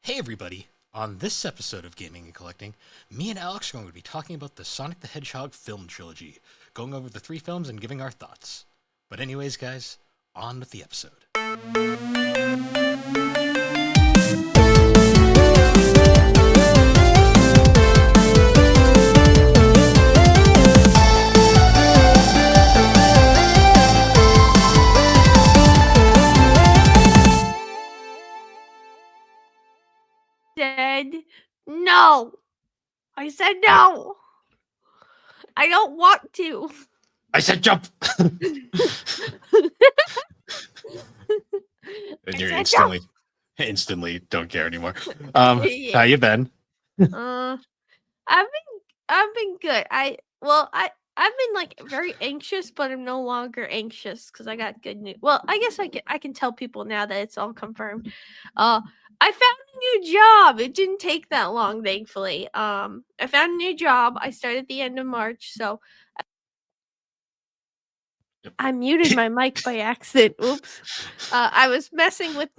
Hey everybody! On this episode of Gaming and Collecting, me and Alex are going to be talking about the Sonic the Hedgehog film trilogy, going over the three films and giving our thoughts. But anyways, guys, on with the episode. Said no. I said no. I don't want to. I said jump! And I you're said instantly don't care anymore. Yeah. How you been? I've been good. I've been like very anxious, but I'm no longer anxious because I got good news. Well, I guess I can tell people now that it's all confirmed. I found a new job. It didn't take that long, thankfully. I found a new job. I started at the end of March, so I muted my mic by accident. Oops. I was messing with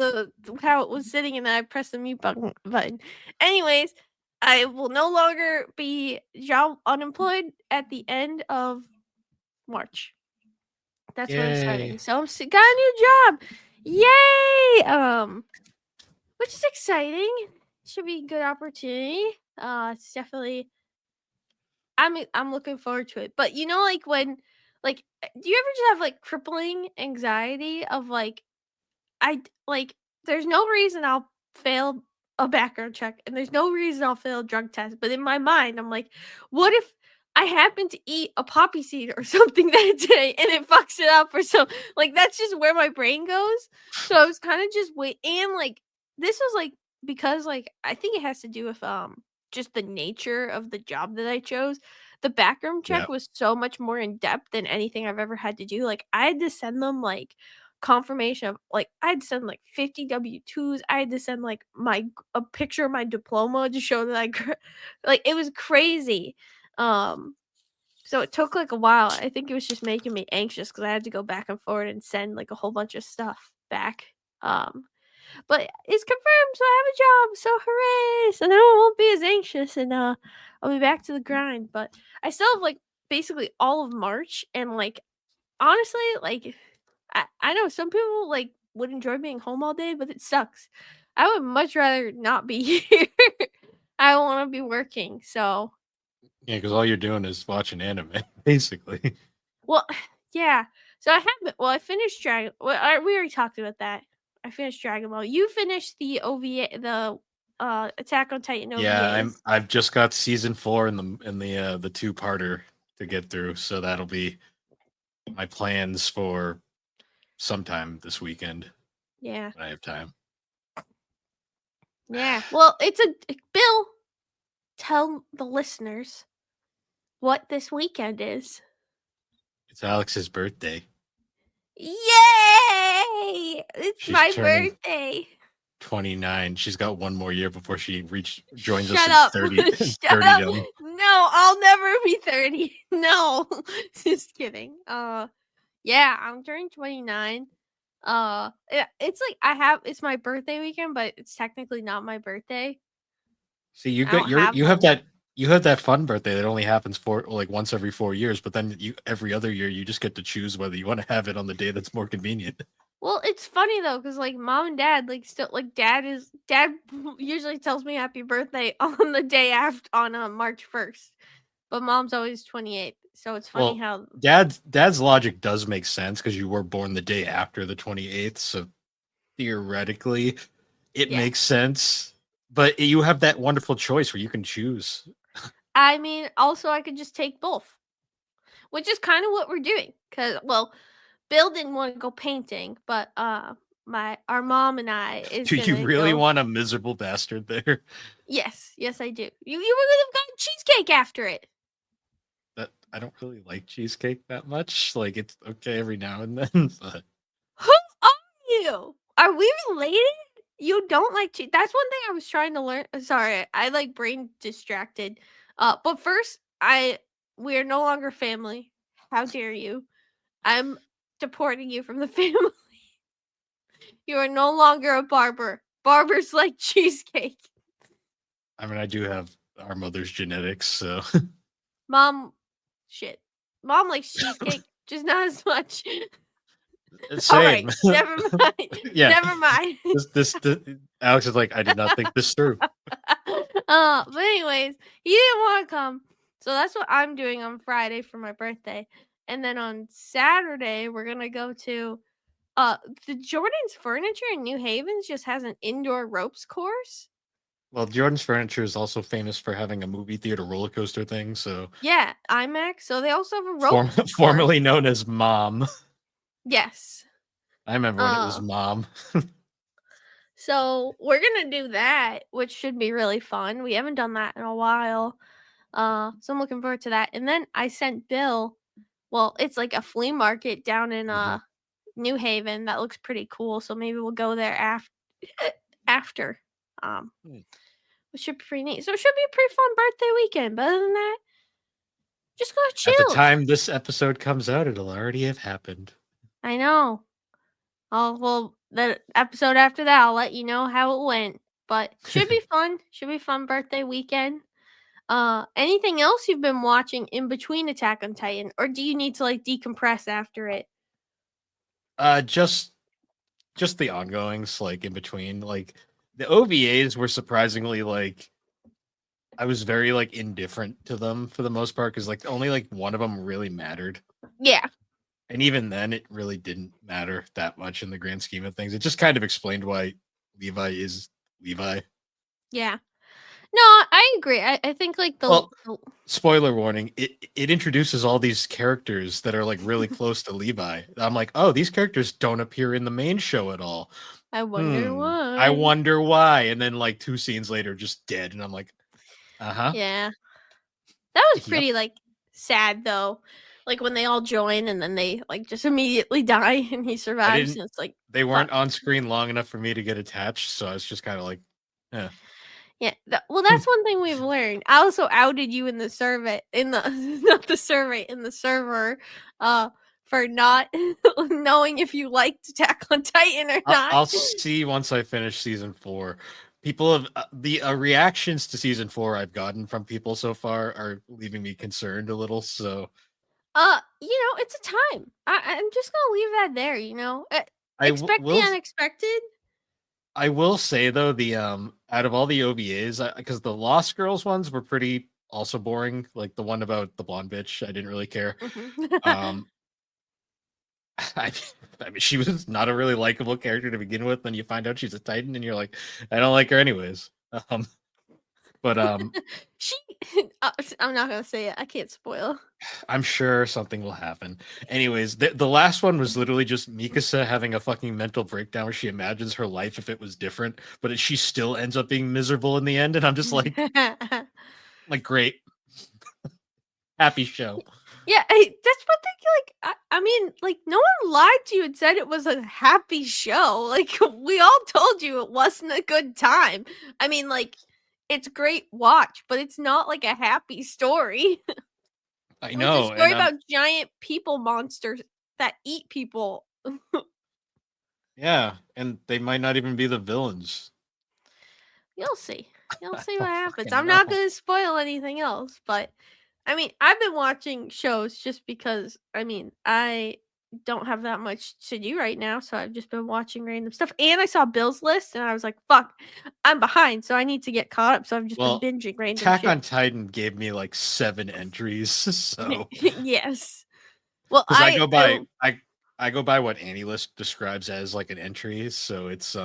how it was sitting, and then I pressed the mute button. Anyways, I will no longer be job unemployed at the end of March. That's when I'm starting. So got a new job. Yay! Which is exciting. Should be a good opportunity. It's definitely. I'm looking forward to it. But you know, like when, like, do you ever just have like crippling anxiety of like, there's no reason I'll fail a background check, and there's no reason I'll fail a drug test. But in my mind, I'm like, what if I happen to eat a poppy seed or something that day and it fucks it up or so? Like that's just where my brain goes. So I was kind of just and like this was like because like I think it has to do with just the nature of the job that I chose. The background check was so much more in depth than anything I've ever had to do. Like I had to send them like confirmation of like I had to send like 50 W2s. I had to send like a picture of my diploma to show that like it was crazy. So it took like a while. I think it was just making me anxious because I had to go back and forward and send like a whole bunch of stuff back. But it's confirmed, so I have a job. So hooray! So now I won't be as anxious, and I'll be back to the grind. But I still have like basically all of March, and like honestly, like I know some people like would enjoy being home all day, but it sucks. I would much rather not be here. I want to be working. So Yeah, because all you're doing is watching anime, basically. well, yeah. So I finished Dragon. Well, we already talked about that. I finished Dragon Ball. You finished the OVA, the Attack on Titan OVAs. Yeah, I've just got season 4 in the two-parter to get through, so that'll be my plans for sometime this weekend. Yeah, when I have time. Yeah. Well, it's a Bill. Tell the listeners what this weekend is. It's Alex's birthday. Yay! It's my birthday. 29. She's got one more year before she joins Shut us up. in 30. Shut up. No, I'll never be 30. No. Just kidding. Yeah, I'm turning 29. It's like it's my birthday weekend, but it's technically not my birthday. See, you have that fun birthday that only happens once every 4 years, but then every other year you just get to choose whether you want to have it on the day that's more convenient. Well, it's funny though, because like mom and dad, like still like dad usually tells me happy birthday on the day after on March 1st, but mom's always 28th. So it's funny how dad's logic does make sense because you were born the day after the 28th, so theoretically it makes sense. But you have that wonderful choice where you can choose. I mean, also I could just take both, which is kind of what we're doing. Because Bill didn't want to go painting, but our mom and I Do you really want a miserable bastard there? Yes, I do. You would have gotten cheesecake after it. I don't really like cheesecake that much. Like it's okay every now and then. But who are you? Are we related? You don't like cheese? That's one thing I was trying to learn. Sorry, I like brain distracted. But first, we are no longer family. How dare you? I'm deporting you from the family. You are no longer a barber. barbers like cheesecake. I mean, I do have our mother's genetics, so Mom likes cheesecake, just not as much. All right, same. never mind. Yeah. Never mind. Alex is like, I did not think this through. But anyways, he didn't want to come, so that's what I'm doing on Friday for my birthday, and then on Saturday we're gonna go to the Jordan's Furniture in New Haven just has an indoor ropes course. Well, Jordan's Furniture is also famous for having a movie theater roller coaster thing, so Yeah, IMAX. So they also have a ropes course. formerly known as Mom. Yes. I remember when it was Mom. So we're gonna do that, which should be really fun. We haven't done that in a while. So I'm looking forward to that. And then I sent Bill, well, it's like a flea market down in New Haven that looks pretty cool. So maybe we'll go there after. Which should be pretty neat. So it should be a pretty fun birthday weekend. But other than that, just go chill. At the time this episode comes out, it'll already have happened. I know. Oh, well, the episode after that, I'll let you know how it went. But should be fun. Should be fun birthday weekend. Anything else you've been watching in between Attack on Titan, or do you need to like decompress after it? Just the ongoings, like in between. Like the OVAs were surprisingly like I was very like indifferent to them for the most part because like only like one of them really mattered. Yeah. And even then, it really didn't matter that much in the grand scheme of things. It just kind of explained why Levi is Levi. Yeah. No, I agree. I think like well, spoiler warning, it introduces all these characters that are like really close to Levi. I'm like, oh, these characters don't appear in the main show at all. I wonder why. I wonder why. And then like 2 scenes later, just dead. And I'm like, yeah. That was pretty like sad though. Like when they all join and then they like just immediately die and he survives. And it's like they weren't on screen long enough for me to get attached, so I was just kind of like, yeah. Yeah, well, that's one thing we've learned. I also outed you in the survey, in the not the survey, in the server, for not knowing if you liked Attack on Titan or not. I'll see once I finish season 4. People have the reactions to season 4 I've gotten from people so far are leaving me concerned a little. So, it's a time. I'm just gonna leave that there. Expect the unexpected. I will say though, the out of all the OVAs, because the Lost Girls ones were pretty also boring. Like the one about the blonde bitch, I didn't really care. I mean, she was not a really likable character to begin with. Then you find out she's a Titan, and you're like, I don't like her anyways. But she, I'm not gonna say it. I can't spoil. I'm sure something will happen. Anyways, the last one was literally just Mikasa having a fucking mental breakdown where she imagines her life if it was different, but she still ends up being miserable in the end. And I'm just like, great, happy show. Yeah, that's what they like. I mean, like, no one lied to you and said it was a happy show. Like, we all told you it wasn't a good time. I mean, like, it's a great watch, but it's not like a happy story. I know. It's a story about giant people monsters that eat people. Yeah, and they might not even be the villains. You'll see. You'll see what happens. I'm not going to spoil anything else, but I mean, I've been watching shows just because, I mean, I don't have that much to do right now, so I've just been watching random stuff. And I saw Bill's list, and I was like, fuck, I'm behind, so I need to get caught up, so I've just been binging random Attack on Titan gave me like 7 entries, so... yes. Well, I go by what AniList describes as like an entry, so it's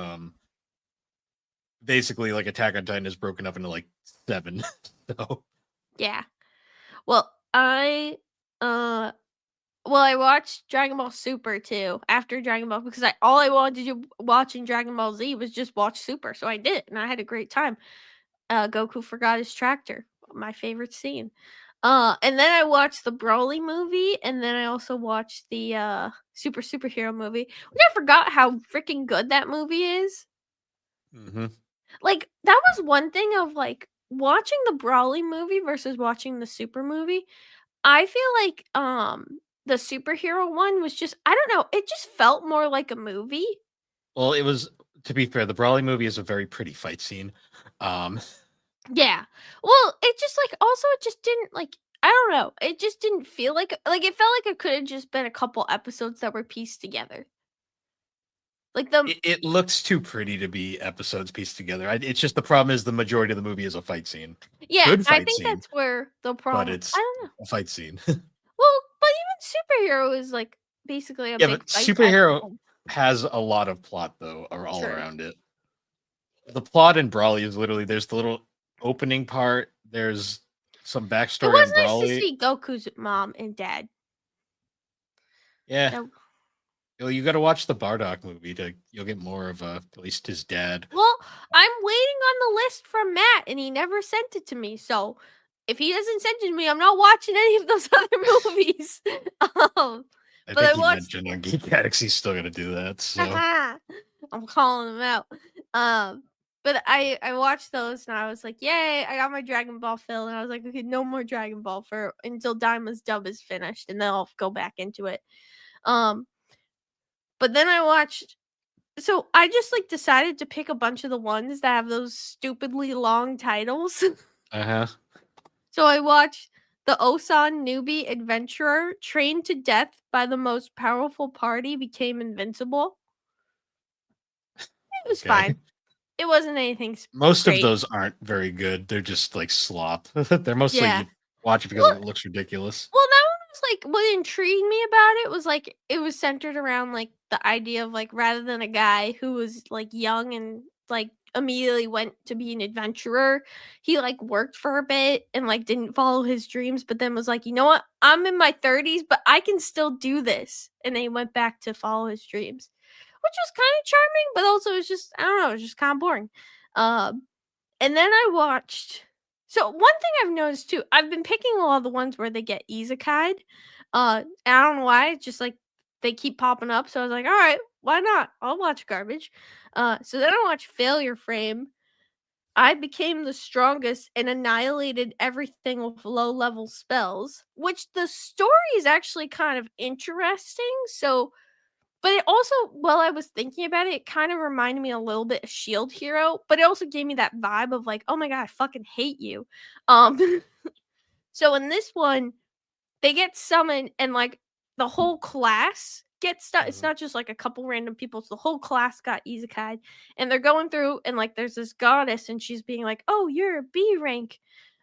basically like Attack on Titan is broken up into like 7. So yeah. Well, I watched Dragon Ball Super too after Dragon Ball because all I wanted to do watching Dragon Ball Z was just watch Super, so I did, and I had a great time. Goku forgot his tractor, my favorite scene. And then I watched the Broly movie, and then I also watched the superhero movie, which I forgot how freaking good that movie is. Mm-hmm. Like, that was one thing of like watching the Broly movie versus watching the Super movie. I feel like the superhero one was just, I don't know, it just felt more like a movie. Well, it was to be fair, the Brawly movie is a very pretty fight scene. Yeah. Well, it just like also it just didn't like I don't know. It just didn't feel like it felt like it could have just been a couple episodes that were pieced together. Like the it looks too pretty to be episodes pieced together. It's just the problem is the majority of the movie is a fight scene. yeah, Good I fight think scene, that's where the but problem. I it's don't know. a fight scene. Well, but even superhero is like basically a Yeah, big but fight at superhero home. has a lot of plot though, or all True. around it. The plot in Brawly is literally there's the little opening part. There's some It backstory was on nice to Brawly. see Goku's mom and dad. Yeah, That you got to watch the Bardock movie to you'll get more of at least his dad. Well, I'm waiting on the list from Matt, and he never sent it to me. So if he doesn't send it to me, I'm not watching any of those other movies. I But think I he watched. mentioned on Geek Addicts he's still gonna do that. So I'm calling him out. But I watched those, and I was like, "Yay! I got my Dragon Ball fill." And I was like, "Okay, no more Dragon Ball for until Diamond's Dub is finished, and then I'll go back into it." Um, but then I watched. So I just like decided to pick a bunch of the ones that have those stupidly long titles. uh-huh. So I watched the Osan newbie adventurer trained to death by the most powerful party became invincible. It was Okay. fine. It wasn't anything Most of great. those aren't very good. They're just like slop. They're mostly Yeah. you watch it because it looks ridiculous. Well, that one was like what intrigued me about it was like it was centered around like the idea of like rather than a guy who was like young and like immediately went to be an adventurer, he like worked for a bit and like didn't follow his dreams, but then was like, you know what? I'm in my 30s, but I can still do this. And then he went back to follow his dreams, which was kind of charming, but also it was just I don't know, it was just kind of boring. Um and then I watched. So one thing I've noticed too, I've been picking a lot of the ones where they get isekai'd. And I don't know why, it's just like they keep popping up. So I was like, all right, why not? I'll watch garbage. So then I watched Failure Frame. I became the strongest and annihilated everything with low level spells, which the story is actually kind of interesting. So but it also, while I was thinking about it, it kind of reminded me a little bit of Shield Hero, but it also gave me that vibe of like, oh my god, I fucking hate you. Um, so in this one, they get summoned and like the whole class gets stuck. It's not just like a couple random people; it's the whole class got isekai'd, and they're going through and like there's this goddess and she's being like, oh, you're a B rank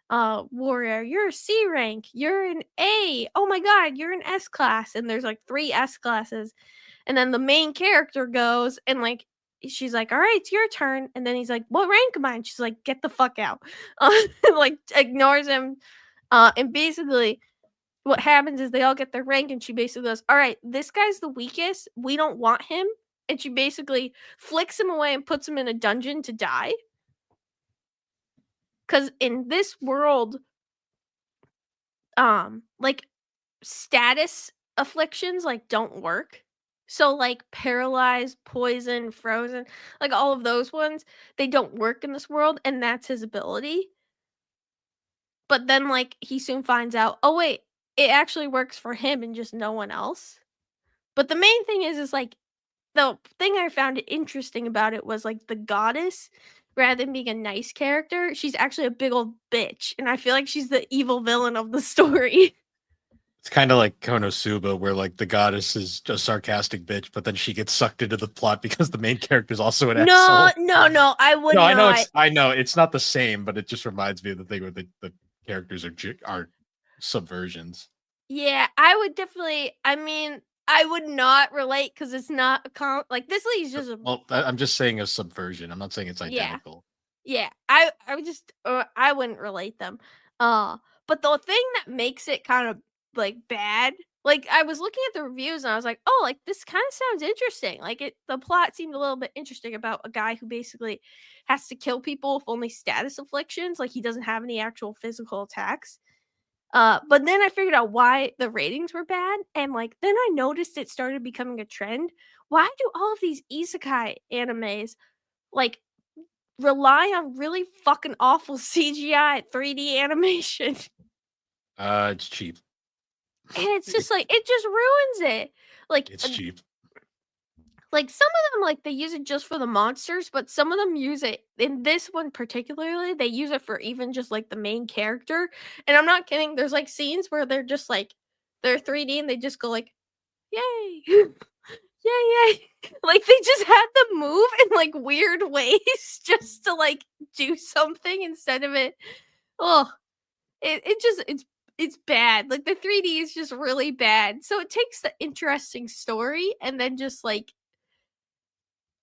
warrior, you're a C rank, you're an A. Oh my god, you're an S class, and there's like 3 S classes. And then the main character goes and like she's like, "All right, it's your turn." And then he's like, "What rank am I?" And she's like, "Get the fuck out." Like ignores him. And basically what happens is they all get their rank and she basically goes, "All right, this guy's the weakest. We don't want him." And she basically flicks him away and puts him in a dungeon to die. Cuz in this world like status afflictions like don't work. So like paralyzed, poison, frozen, like all of those ones, they don't work in this world and that's his ability. But then like he soon finds out, oh wait, it actually works for him and just no one else. But the main thing is like the thing I found interesting about it was like the goddess rather than being a nice character, she's actually a big old bitch and I feel like she's the evil villain of the story. It's kind of like Konosuba, where like the goddess is a sarcastic bitch, but then she gets sucked into the plot because the main character is also an asshole. No, I would No, not. I know it's not the same, but it just reminds me of the thing where the characters are subversions. Yeah, I would definitely. I mean, I would not relate because it's not like this lady's just a Well, I'm just saying a subversion. I'm not saying it's yeah, identical. yeah. I would just I wouldn't relate them. Uh, but the thing that makes it kind of like bad, like I was looking at the reviews and I was like, oh, like this kind of sounds interesting. Like the plot seemed a little bit interesting about a guy who basically has to kill people with only status afflictions, like he doesn't have any actual physical attacks. But then I figured out why the ratings were bad, and like then I noticed it started becoming a trend. Why do all of these isekai animes like rely on really fucking awful CGI 3D animation? It's cheap. And it's just like it just ruins it. Like It's cheap. Like, some of them, like, they use it just for the monsters, but some of them use it in this one particularly, they use it for even just, like, the main character, and I'm not kidding, there's, like, scenes where they're just, like they're 3D and they just go like, "Yay." "Yay, yay." Like, they just had them move in, like, weird ways just to, like, do something instead of it oh, it just it's bad, like, the 3D is just really bad, so it takes the interesting story and then just, like,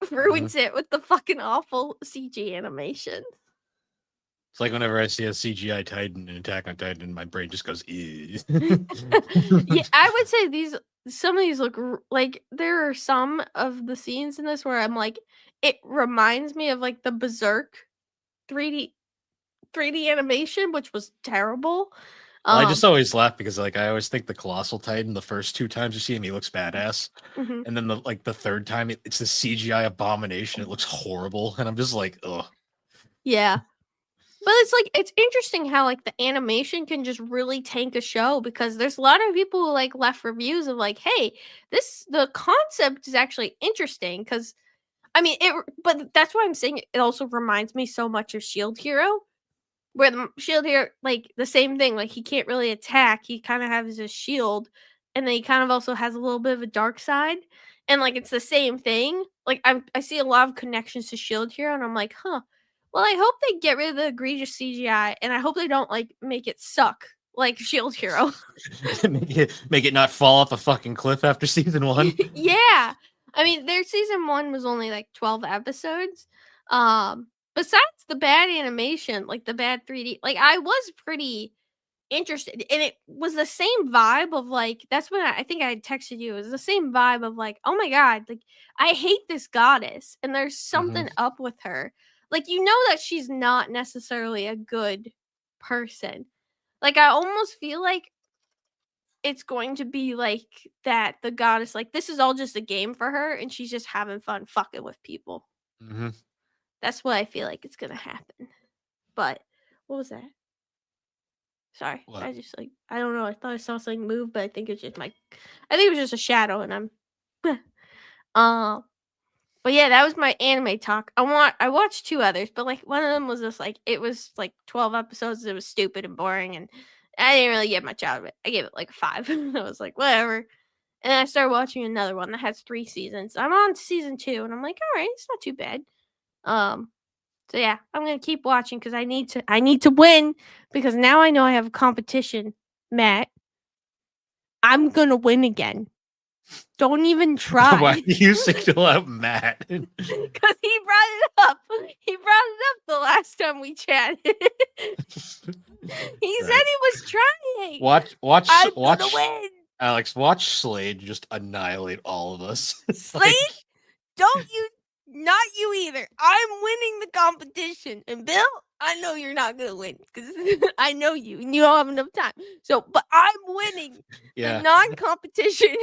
Mhm. ruins it with the fucking awful CG animation. It's like whenever I see a CGI Titan in Attack on Titan, my brain just goes, ew. Yeah, I would say some of these look like there are some of the scenes in this where I'm like, it reminds me of like the Berserk 3D 3D animation, which was terrible. Well, I just Um, always laugh because like I always think the Colossal Titan, the first 2 times you see him, he looks badass. mhm, And then the third time it's the CGI abomination. It looks horrible. And I'm just like, ugh. yeah. But it's like it's interesting how like the animation can just really tank a show because there's a lot of people who like left reviews of like, hey, the concept is actually interesting because I mean but that's why I'm saying it also reminds me so much of Shield Hero. Where the shield hero, like the same thing, like he can't really attack. He kind of has his shield, and then he kind of also has a little bit of a dark side. And like it's the same thing. Like I see a lot of connections to Shield Hero, and I'm like, huh. Well, I hope they get rid of the egregious CGI, and I hope they don't like make it suck like Shield Hero. Make it not fall off a fucking cliff after season 1. Yeah. I mean, their season 1 was only like 12 episodes. Besides the bad animation, like the bad 3D, like I was pretty interested and it was the same vibe of like that's when I think I had texted you. It was the same vibe of like, "Oh my god, like I hate this goddess and there's Hmm. something up with her." Like you know that she's not necessarily a good person. Like I almost feel like it's going to be like that the goddess like, this is all just a game for her, and she's just having fun fucking with people. Hmm. That's what I feel like it's gonna happen. But what was that? Sorry. What? I just, like I don't know, I thought I saw something move, but I think it was just a shadow, and I'm uh, but yeah, that was my anime talk. I watched 2 others, but, like, one of them was just, like it was, like, 12 episodes, it was stupid and boring, and I didn't really get much out of it. I gave it, like, a 5. I was like, "Whatever." And then I started watching another one that has 3 seasons. I'm on season 2, and I'm like, "Alright, it's not too bad." Um, so yeah, I'm gonna keep watching because I need to win because now I know I have a competition, Matt. I'm gonna win again. Don't even Why try. do you single out Matt? Because he brought it up. He brought it up the last time we chatted. He said Right. he was trying. I'm gonna Watch win. Alex, watch Slade just annihilate all of us. Slade, Like, don't you not you either. I'm winning the competition. And Bill, I know you're not gonna win because I know you and you don't have enough time. So but I'm winning the yeah, non-competition.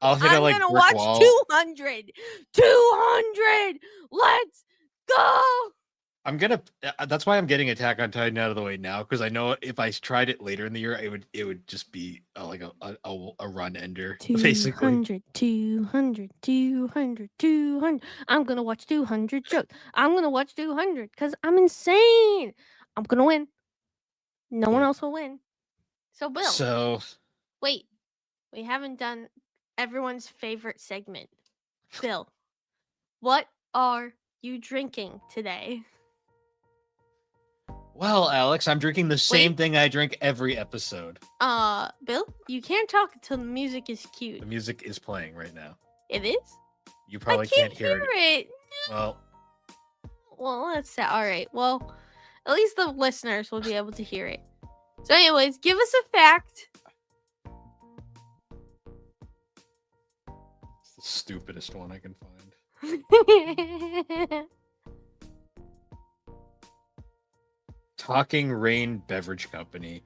I'll hit a I'm like gonna brick watch wall. 200. 200. Let's go. I'm gonna. That's why I'm getting Attack on Titan out of the way now because I know if I tried it later in the year, it would just be like a run ender basically. 200, 200, 200, 200. I'm gonna watch 200 shows. I'm gonna watch 200 because I'm insane. I'm gonna win. No one Cool. else will win. So, Bill, So, wait. We haven't done everyone's favorite segment. Bill, what are you drinking today? well, Alex, I'm drinking the same Wait, thing I drink every episode. Bill, you can't talk until the music is cued. The music is playing right now. It is? You I probably can't can't hear hear it. it. Well, Well, that's sad. All right. Well, at least the listeners will be able to hear it. So, anyways, give us a fact. it's the stupidest one I can find. Talking Rain Beverage Company,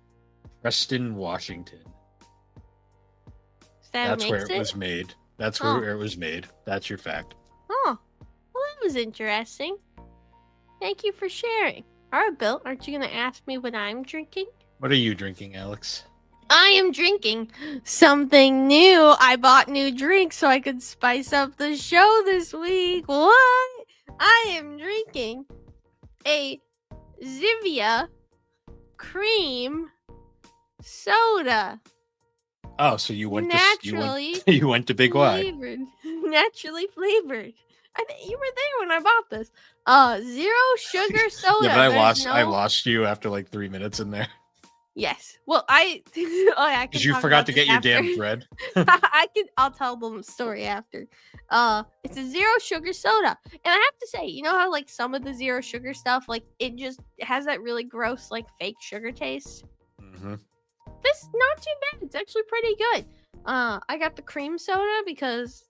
Preston, Washington. Is that That's what where makes it it? was made. That's Oh. where it was made. That's your fact. Oh. Well, that was interesting. Thank you for sharing. All right, Bill, aren't you going to ask me what I'm drinking? What are you drinking, Alex? I am drinking something new. I bought new drinks so I could spice up the show this week. What? I am drinking a Zivia cream soda. Oh, so you went Naturally you went to Big Y. flavored. Naturally flavored. I think you were there when I bought this. Zero sugar soda. Yeah, but There's I lost you after like 3 minutes in there. Yes. Well, I I can Because you talk forgot about to this get your after. damn bread. I'll tell them the story after. It's a zero sugar soda. And I have to say, you know how like some of the zero sugar stuff, like it just has that really gross, like fake sugar taste? Mm-hmm. This not too bad. It's actually pretty good. I got the cream soda because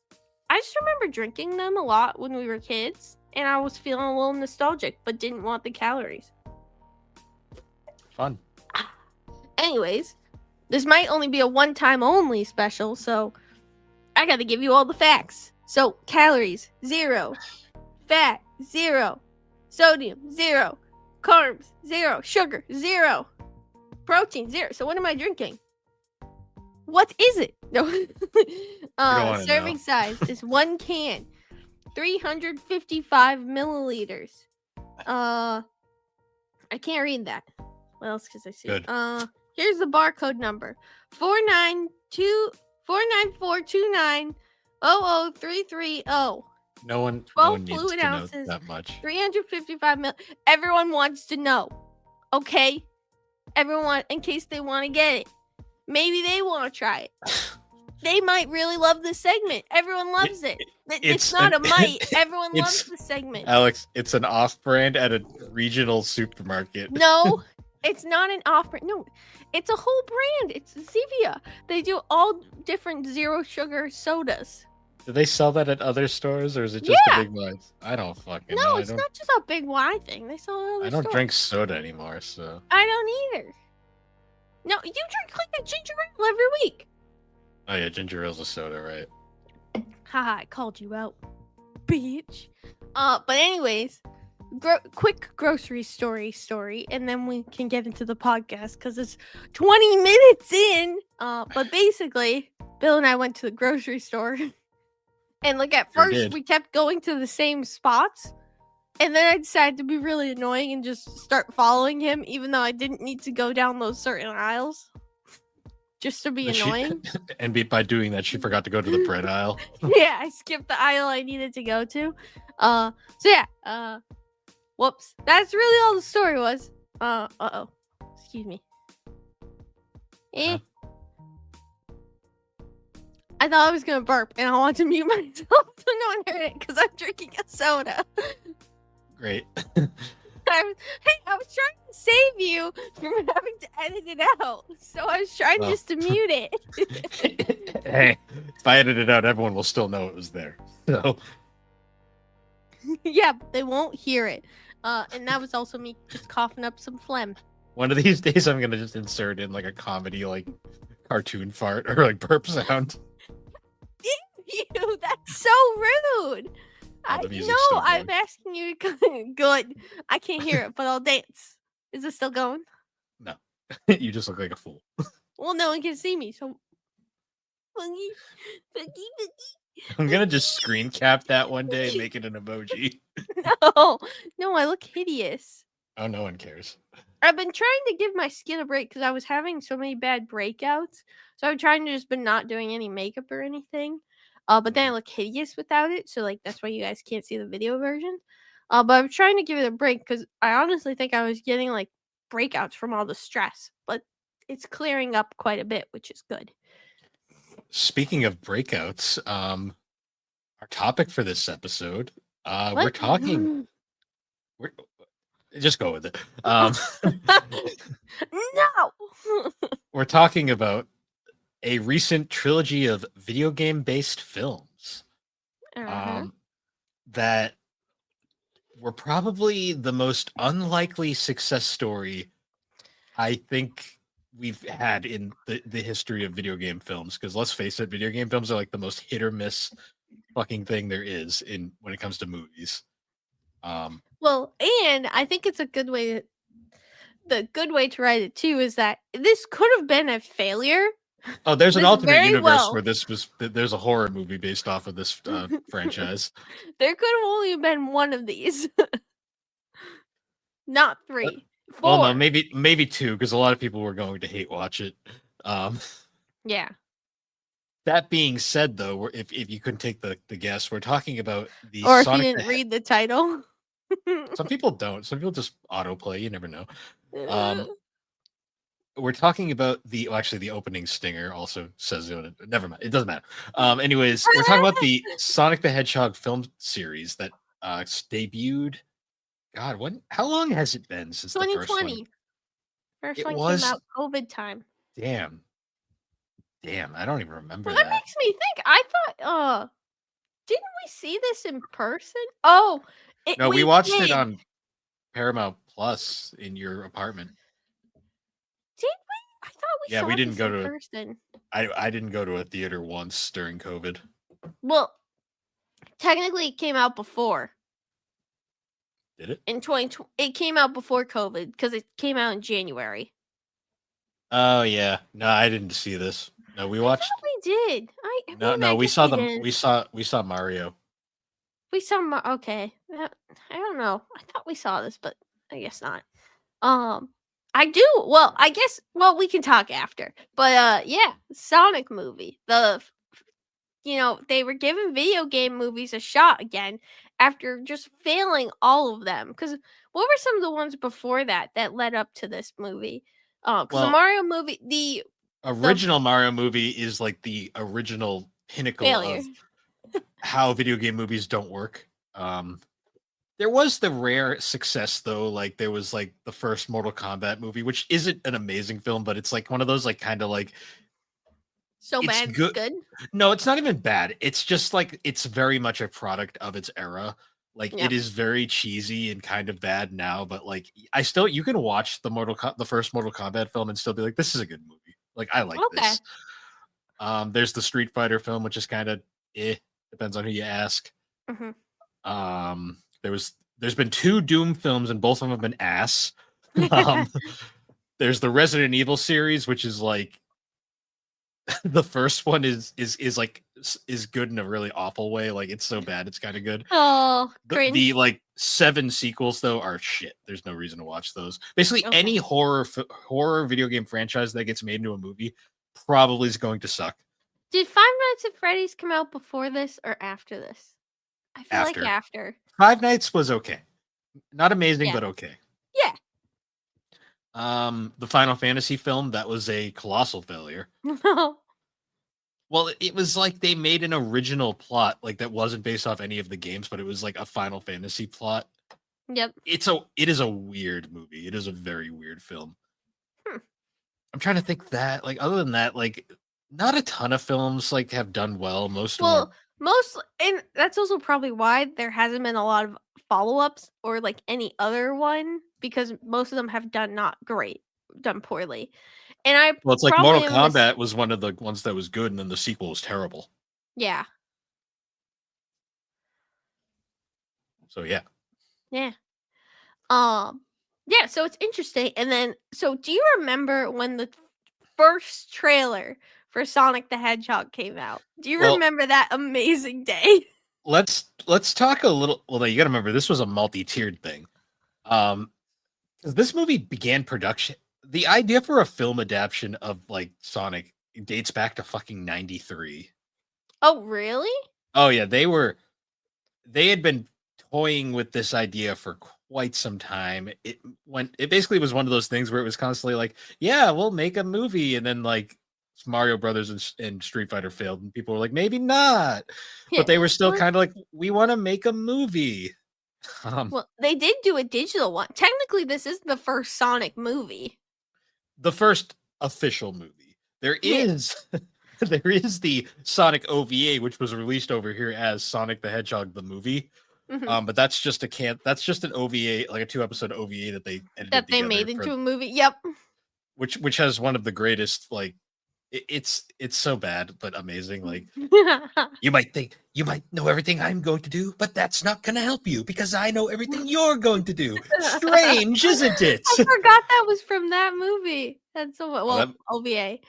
I just remember drinking them a lot when we were kids, and I was feeling a little nostalgic, but didn't want the calories. Fun. Anyways, this might only be a one-time only special, so I gotta give you all the facts. So, calories, 0. Fat, 0. Sodium, 0. Carbs, 0. Sugar, 0. Protein, 0. So what am I drinking? What is it? No. Serving size is 1 can. 355 milliliters. I can't read that. What else can I see? Good. Here's the barcode number: 492-49429-00330. No one 12 needs fluid to ounces, know that much. 355 mil. Everyone wants to know. Okay? Everyone, in case they want to get it. Maybe they want to try it. They might really love this segment. Everyone loves it. It's not a might. Everyone loves the segment. Alex, it's an off-brand at a regional supermarket. No, it's not an off-brand. No, it's a whole brand. It's Zevia. They do all different zero sugar sodas. Do they sell that at other stores, or is it just the Big Y's? I don't fucking know. No, it's not just a Big Y thing. They sell it at other I don't stores. drink soda anymore, so. I don't either. No, you drink like a ginger ale every week. Oh yeah, ginger ale's a soda, right? Haha, I called you out, bitch. But anyways, quick grocery story, and then we can get into the podcast because it's 20 minutes in. But basically, Bill and I went to the grocery store, and like at first we kept going to the same spots, and then I decided to be really annoying and just start following him, even though I didn't need to go down those certain aisles. Just to be annoying. And by doing that, she forgot to go to the bread aisle. Yeah, I skipped the aisle I needed to go to. So yeah, whoops. That's really all the story was. Uh-oh. Excuse me. I thought I was gonna burp, and I wanted to mute myself so no one heard it, because I'm drinking a soda. Great. I was trying to save you from having to edit it out. So I was trying just to mute it. Hey, if I edit it out, everyone will still know it was there. So. Yeah, but they won't hear it. And that was also me just coughing up some phlegm. One of these days, I'm gonna just insert in like a comedy, like cartoon fart or like burp sound. Ew, that's so rude. No, I'm asking you to good. I can't hear it, but I'll dance. Is it still going? No. You just look like a fool. Well, no one can see me, so. I'm gonna just screen cap that one day and make it an emoji. No, I look hideous. Oh, no one cares. I've been trying to give my skin a break because I was having so many bad breakouts. So I'm trying to just been not doing any makeup or anything. But then I look hideous without it. So like that's why you guys can't see the video version. But I'm trying to give it a break because I honestly think I was getting like breakouts from all the stress. But it's clearing up quite a bit, which is good. Speaking of breakouts, our topic for this episode, we're talking. Just go with it. No. We're talking about a recent trilogy of video game based films that were probably the most unlikely success story I think we've had in the history of video game films. Because let's face it, video game films are like the most hit or miss fucking thing there is in when it comes to movies. Well, and I think it's a good way the good way to write it too is that this could have been a failure. Oh, there's an This alternate very universe well. where there's a horror movie based off of this franchise. There could have only been one of these, not 3, Well, 4. no, maybe 2, because a lot of people were going to hate watch it. Yeah. That being said, though, if you couldn't take the guess, we're talking about the Or if you Sonic didn't read the title. Some people don't. Some people just autoplay. You never know. We're talking about actually, the opening stinger also says it. Never mind. It doesn't matter. Anyways, we're talking about the Sonic the Hedgehog film series that debuted. God, how long has it been since the first one? 2020. First It one was came out COVID time. Damn, I don't even remember Well, that. that makes me think. I thought, didn't we see this in person? Oh, No, we watched it on Paramount Plus in your apartment. Did we? I thought we saw we didn't this go in to person. I didn't go to a theater once during COVID. Well, technically, it came out before. Did it? In 2020, it came out before COVID because it came out in January. Oh yeah, no, I didn't see this. No, we watched. We did. We saw them. We saw Mario. We saw okay. I don't know. I thought we saw this, but I guess not. I do. Well, I guess. Well, we can talk after. But yeah, Sonic movie. They were giving video game movies a shot again after just failing all of them. Because what were some of the ones before that led up to this movie? Because the Mario movie, the original Mario movie is like the original pinnacle failure of how video game movies don't work. There was the rare success though, like there was like the first Mortal Kombat movie, which isn't an amazing film, but it's like one of those like kind of like so bad it's good. No, it's not even bad. It's just like it's very much a product of its era. Like it is very cheesy and kind of bad now, but like you can watch the first Mortal Kombat film and still be like, this is a good movie. Like I like this. There's the Street Fighter film, which is kind of depends on who you ask. Mm-hmm. There's been 2 Doom films and both of them have been ass. There's the Resident Evil series, which is like the first one is good in a really awful way. Like it's so bad it's kind of good. Oh, the like 7 sequels though are shit. There's no reason to watch those. Basically, any horror video game franchise that gets made into a movie probably is going to suck. Did Five Nights at Freddy's come out before this or after this? I feel like after. Five Nights was okay. Not amazing, but okay. Yeah. The Final Fantasy film, that was a colossal failure. Well, it was like they made an original plot like that wasn't based off any of the games, but it was like a Final Fantasy plot. Yep. It is a weird movie. It is a very weird film. I'm trying to think that like other than that, like not a ton of films like have done well. Most, and that's also probably why there hasn't been a lot of follow-ups or like any other one, because most of them have done not great, done poorly. And it's like Mortal Kombat was one of the ones that was good, and then the sequel was terrible. Yeah. So yeah. Yeah. Yeah, so it's interesting. And then so do you remember when the first trailer for Sonic the Hedgehog came out? Do you remember that amazing day? Let's talk a little. Well, you got to remember this was a multi-tiered thing. This movie began production. The idea for a film adaptation of like Sonic dates back to fucking 93. Oh, really? Oh yeah, they had been toying with this idea for quite some time. It basically was one of those things where it was constantly like, yeah, we'll make a movie, and then like Mario Brothers and Street Fighter failed, and people were like, maybe not. But they were still kind of like, we want to make a movie. Well, they did do a digital one. Technically, this is the first Sonic movie. The first official movie. There is the Sonic OVA, which was released over here as Sonic the Hedgehog the movie. Mm-hmm. But that's just an OVA, like a 2-episode OVA that they edited made into a movie. Yep. Which has one of the greatest like It's so bad but amazing. Like, you might think you might know everything I'm going to do, but that's not going to help you because I know everything you're going to do. Strange, isn't it? I forgot that was from that movie. That's so Well, well OVA.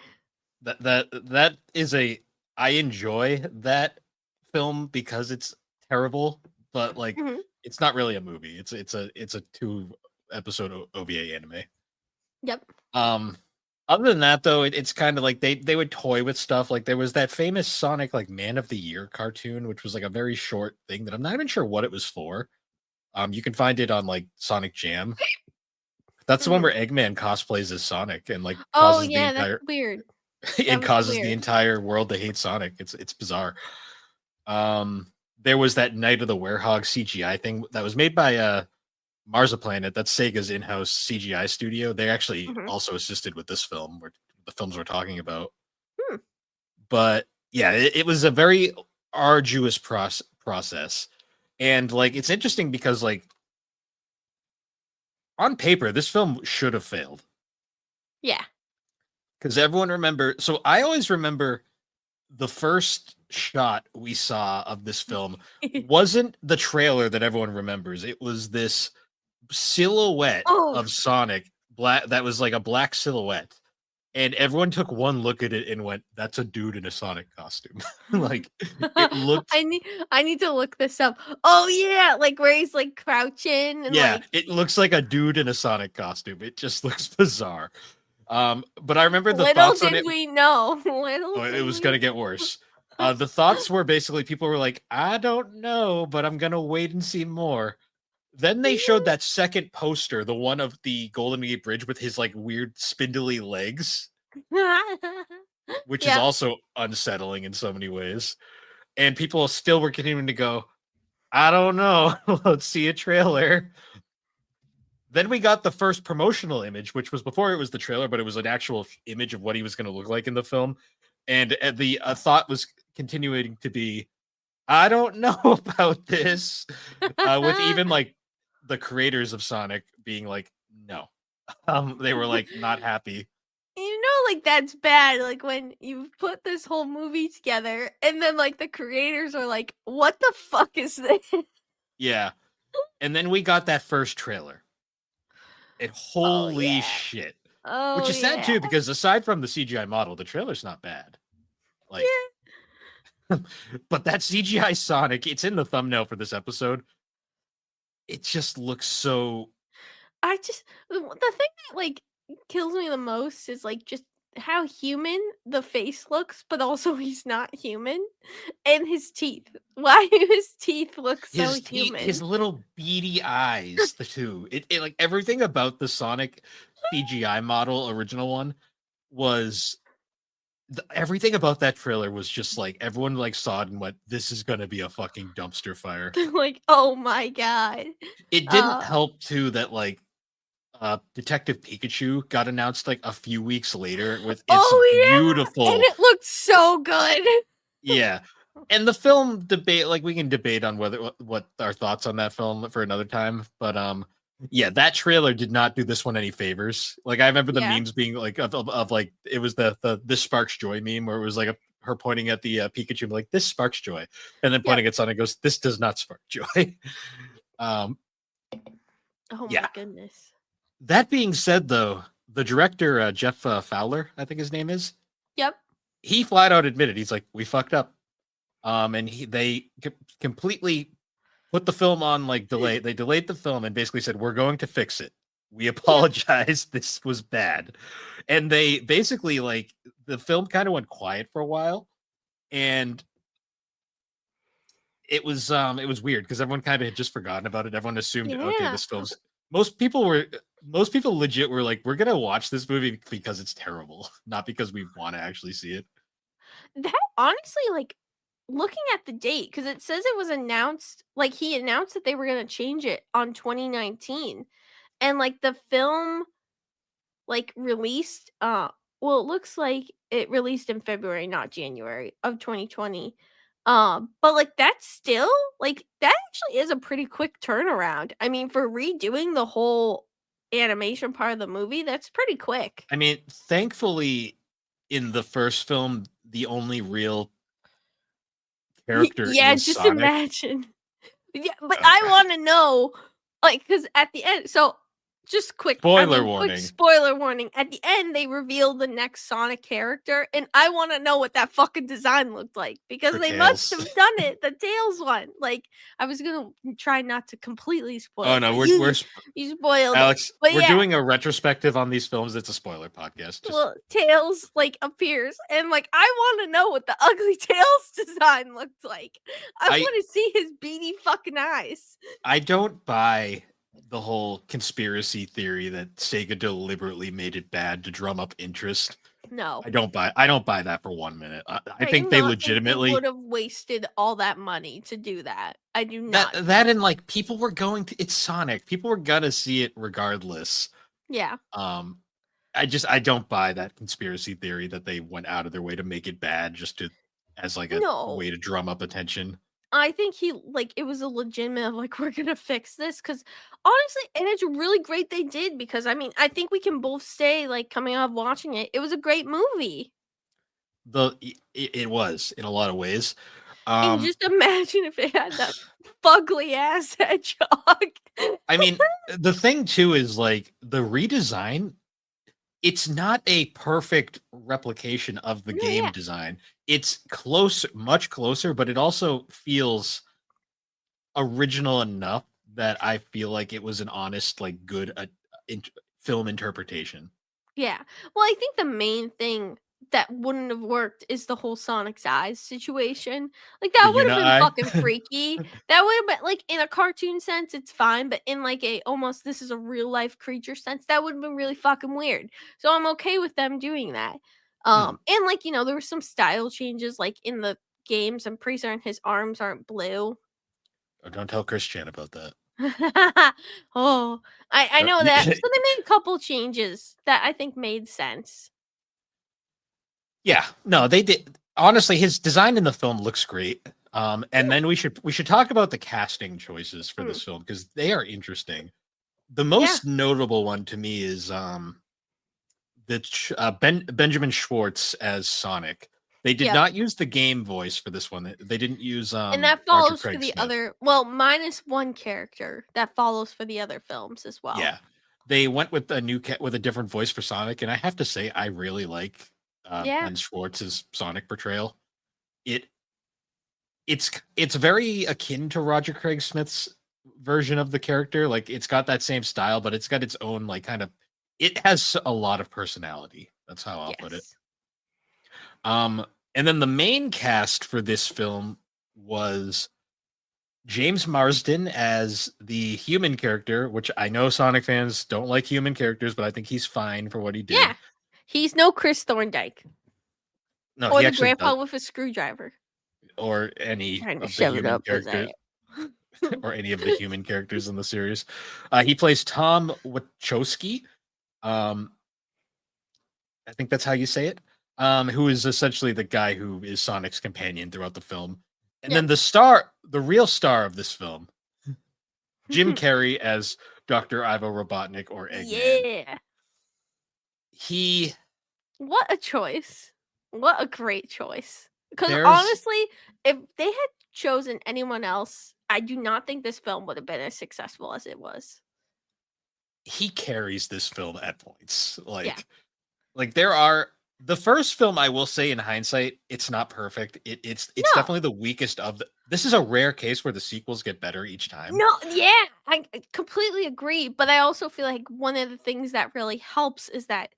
that is a I enjoy that film because it's terrible, but like Mhm. it's not really a movie. It's a 2 episode OVA anime. Yep. Um, Other than that, though, it's kind of like they would toy with stuff. Like there was that famous Sonic like Man of the Year cartoon, which was like a very short thing that I'm not even sure what it was for. You can find it on like Sonic Jam. That's the one Mhm. where Eggman cosplays as Sonic and like Oh causes the yeah, that's entire weird. That and was causes the weird. entire world to hate Sonic. It's bizarre. Um, there was that Night of the Werehog CGI thing that was made by Marziplanet. That's Sega's in-house CGI studio. They actually Mhm. also assisted with this film, where the films we're talking about. Hmm. But yeah, it was a very arduous process, and like it's interesting because like on paper, this film should have failed Yeah. because everyone remember. So I always remember the first shot we saw of this film wasn't the trailer that everyone remembers. It was this silhouette Oh, of Sonic, black that was like a black silhouette. And everyone took one look at it and went, "That's a dude in a Sonic costume." Like it looked I need I need to look this up. Oh yeah, like where he's like crouching and yeah, like it looks like a dude in a Sonic costume. It just looks bizarre. But I remember the little thoughts on did it. we know. Little Oh, it did was we gonna get worse. The thoughts were basically people were like, "I don't know, but I'm gonna wait and see more." Then they showed that second poster, the one of the Golden Gate Bridge with his like weird spindly legs, which is Yeah. also unsettling in so many ways. And people still were continuing to go, "I don't know, let's see a trailer." Then we got the first promotional image, which was before it was the trailer, but it was an actual image of what he was going to look like in the film. And the thought was continuing to be, I don't know about this, with even like the creators of Sonic being like, no, they were like not happy. You know, like that's bad. Like when you put this whole movie together, and then like the creators are like, "What the fuck is this?" Yeah, and then we got that first trailer, and Oh holy yeah. shit, which Oh is sad yeah. too because aside from the CGI model, the trailer's not bad. Like, Yeah. but that CGI Sonic, it's in the thumbnail for this episode. It just looks so. I just the thing that like kills me the most is like just how human the face looks, but also he's not human, and his teeth. Why do his teeth look so His human? little beady eyes, the two. It like everything about the Sonic CGI model, original one, was everything about that trailer was just like everyone like saw it and went, "This is gonna be a fucking dumpster fire." Like, oh my god. It didn't Uh help too that like Detective Pikachu got announced like a few weeks later with its oh yeah, and beautiful it looked so good. yeah. And the film debate, like we can debate on whether what our thoughts on that film for another time, but yeah, that trailer did not do this one any favors. Like I remember the Yeah. memes being like of like it was the this sparks joy meme where it was like her pointing at the Pikachu like this sparks joy, and then Yep. pointing at Sonic goes this does not spark joy. um, Oh yeah. my goodness. That being said, though, the director Jeff Fowler, I think his name is, Yep. he flat out admitted he's like we fucked up. And they completely put the film on like delay. They delayed the film and basically said, "We're going to fix it. We Yep. apologize. This was bad." And they basically like the film kind of went quiet for a while, and it was weird because everyone kind of had just forgotten about it. Everyone assumed, okay, Yeah. this film's. Most people legit were like, "We're gonna watch this movie because it's terrible, not because we want to actually see it." That honestly, like, looking at the date, because it says it was announced, like, he announced that they were gonna change it on 2019, and, like, the film, like, released, well, it looks like it released in February, not January of 2020. But, like, that's still like, that actually is a pretty quick turnaround. I mean, for redoing the whole animation part of the movie, that's pretty quick. I mean, thankfully, in the first film, the only real character Yeah, is just Sonic. imagine. Yeah, but I want to know, like, because at the end, so just quick, Spoiler quick warning. spoiler warning. At the end, they reveal the next Sonic character, and I want to know what that fucking design looked like because For they must Tails. have done it. The Tails one, like, I was gonna try not to completely spoil Oh it, no, but we're you spoiled it. Alex, But we're yeah, doing a retrospective on these films. It's a spoiler podcast. Just well, Tails like appears, and like I want to know what the ugly Tails design looked like. I I want to see his beady fucking eyes. I don't buy the whole conspiracy theory that Sega deliberately made it bad to drum up interest. No. I don't buy that for 1 minute. I I do think they not think they legitimately would have wasted all that money to do that. I do that not. that and like people were going to it's Sonic. People were gonna see it regardless. Yeah. Um I don't buy that conspiracy theory that they went out of their way to make it bad just to as like a No. way to drum up attention. I think he like it was a legitimate like we're gonna fix this because honestly, and it's really great they did because I mean I think we can both say like coming out of watching it, it was a great movie. It was in a lot of ways. And just imagine if it had that fugly ass hedgehog. I mean, the thing too is like the redesign, it's not a perfect replication of the No, game yeah. design. It's close, much closer, but it also feels original enough that I feel like it was an honest, like good film interpretation. Yeah. Well, I think the main thing that wouldn't have worked is the whole Sonic's eyes situation. Like The that would have been Uni-Eye. fucking freaky. That would have been like in a cartoon sense, it's fine, but in like a almost this is a real life creature sense, that would have been really fucking weird. So I'm okay with them doing that. Hmm. And like, there were some style changes like in the games. I'm pretty certain his arms aren't blue. Oh, don't tell Chris Chan about that. Oh, I Uh, know that. So they made a couple changes that I think made sense. Yeah, no, they did. Honestly, his design in the film looks great. And then we should talk about the casting choices for Mm, this film because they are interesting. The yeah. most notable one to me is Benjamin Schwartz as Sonic. They did Yep. not use the game voice for this one. They didn't use And that Roger follows for Craig the Smith. other well, minus one character that follows for the other films as well. Yeah, they went with a with a different voice for Sonic, and I have to say I really like Yeah. Ben Schwartz's Sonic portrayal. It it's very akin to Roger Craig Smith's version of the character. Like it's got that same style, but it's got its own like kind of it has a lot of personality. That's how I'll put it. Yes. Um and then the main cast for this film was James Marsden as the human character, which I know Sonic fans don't like human characters, but I think he's fine for what he Yeah. did. He's no Chris Thorndike No, or he the actually does, grandpa with a screwdriver or any trying to of the shove it human up his ass. characters. Or any of the human characters in the series. He plays Tom Wachowski. Um, I think that's how you say it. Who is essentially the guy who is Sonic's companion throughout the film. And Yep. then the real star of this film, Jim Carrey as Dr. Ivo Robotnik or Eggman. Yeah. He What a choice. What a great choice. Because there's honestly, if they had chosen anyone else, I do not think this film would have been as successful as it was. he carries this film at points. Yeah. Like there are the first film, I will say in hindsight, it's not perfect. It's No. definitely the weakest of the. This is a rare case where the sequels get better each time. No, yeah, I completely agree, but I also feel like one of the things that really helps is that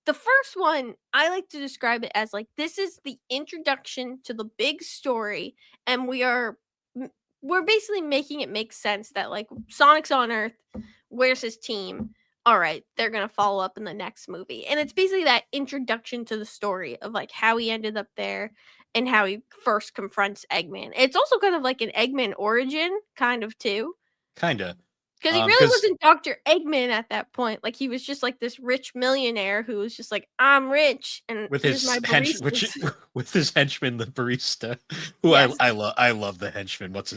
the first one, I like to describe it as like this is the introduction to the big story, and we're basically making it make sense that like Sonic's on Earth, where's his team? All right, they're gonna follow up in the next movie, and it's basically that introduction to the story of like how he ended up there and how he first confronts Eggman. It's also kind of like an Eggman origin, kind of too, Kinda, because he really because wasn't Dr. Eggman at that point. Like he was just like this rich millionaire who was just like, I'm rich and with here's my his baristas. with his henchman, the barista, who Yes. I love the henchman. What's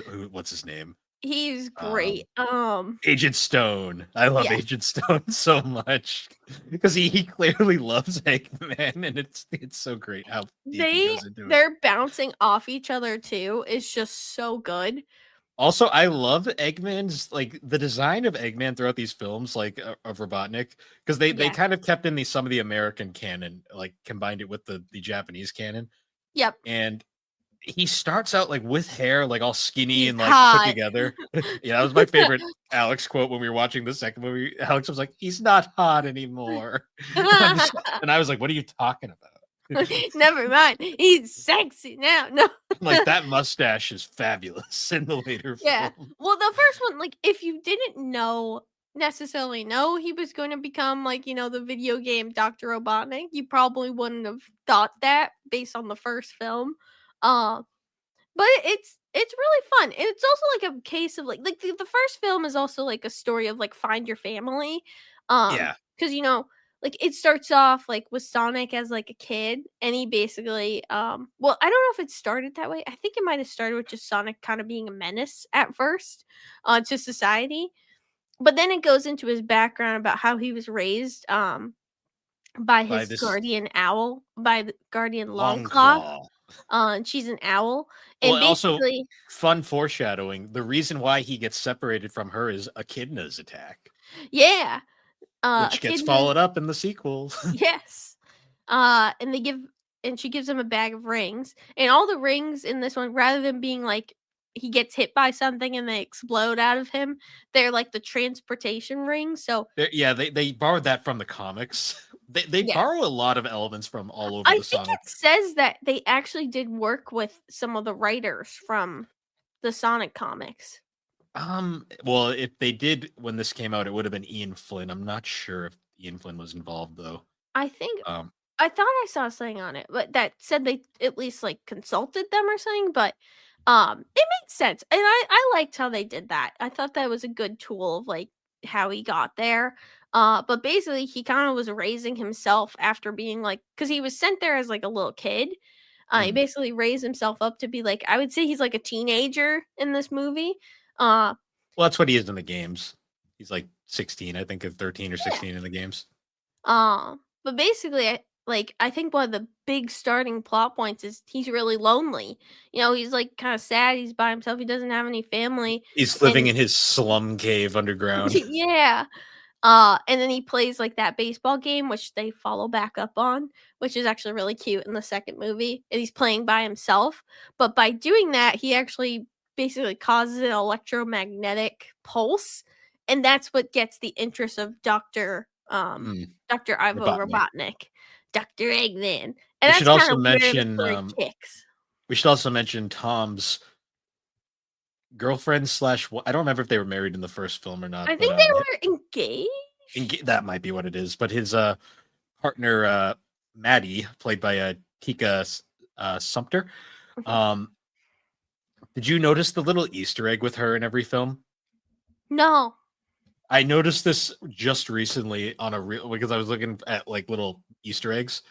his name? He's Um, great. Agent Stone. I love Yeah. Agent Stone so much because he clearly loves Eggman, and it's so great how deep he goes into it. They're bouncing off each other too. Is just so good. Also, I love Eggman's like the design of Eggman throughout these films, like of Robotnik, because they Yeah. kind of kept in some of the American canon, like combined it with the Japanese canon, Yep. and he starts out like with hair, like all skinny He's and like put hot. together. Yeah, that was my favorite Alex quote when we were watching the second movie. Alex was like, "He's not hot anymore," and I was like, "What are you talking about?" Never mind. He's sexy now. No. Like that mustache is fabulous in the later Yeah. film. Well, the first one, like, if you didn't necessarily know he was going to become like, the video game Dr. Robotnik, you probably wouldn't have thought that based on the first film. Uh, but it's really fun. And it's also like a case of like the first film is also like a story of like find your family. Yeah, Because like it starts off like with Sonic as like a kid and he basically well, I don't know if it started that way. I think it might have started with just Sonic kind of being a menace at first to society. But then it goes into his background about how he was raised by by his this guardian owl, by the guardian long Longclaw. claw. And she's an owl. Well, And also basically, fun foreshadowing. The reason why he gets separated from her is Echidna's attack, yeah, a which gets kid named followed up in the sequel. yes. And they give and she gives him a bag of rings. And all the rings in this one, rather than being like he gets hit by something and they explode out of him, they're like the transportation rings. So Yeah, they borrowed that from the comics. They yeah. borrow a lot of elements from all over I the think Sonic. it says that they actually did work with some of the writers from the Sonic comics. Well, if they did when this came out, it would have been Ian Flynn. I'm not sure if Ian Flynn was involved though. I think Um, I thought I saw something on it, but that said they at least like consulted them or something. But it made sense, and I liked how they did that. I thought that was a good tool of like how he got there. But basically, he kind of was raising himself after being like, because he was sent there as like a little kid. He mm. basically raised himself up to be like, I would say he's like a teenager in this movie. Uh, Well, that's what he is in the games. He's like 16, I think, or 13 or yeah. 16 in the games. But basically, I think one of the big starting plot points is he's really lonely. He's like kind of sad. He's by himself. He doesn't have any family, He's living and in his slum cave underground. yeah. And then he plays like that baseball game, which they follow back up on, which is actually really cute in the second movie. And he's playing by himself, but by doing that, he actually basically causes an electromagnetic pulse, and that's what gets the interest of Mm, Dr. Ivo Robotnik. Robotnik, Dr. Eggman. And We should that's kind also of where the mention story kicks. Tom's girlfriend slash. I don't remember if they were married in the first film or not, I but think they were engaged. that might be what it is. But his partner Maddie, played by Tika Sumpter. Mhm. Um, did you notice the little Easter egg with her in every film? No. I noticed this just recently on a real because I was looking at like little Easter eggs.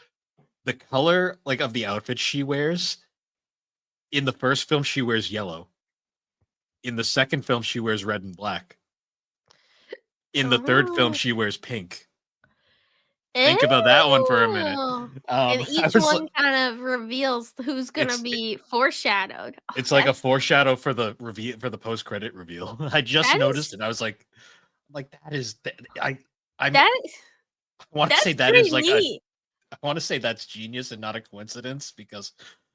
The color like of the outfit she wears in the first film she wears yellow. In the second film she wears red and black. In the third film Oh. she wears pink. Think about that one for a minute. Oh. And I each was one kind of reveals who's gonna it's be foreshadowed. Oh, it's like a foreshadow for the reveal for the post credit reveal. I just that noticed is it. I was like that is I'm that is I want to say that's that is pretty like a neat. I want to say that's genius and not a coincidence because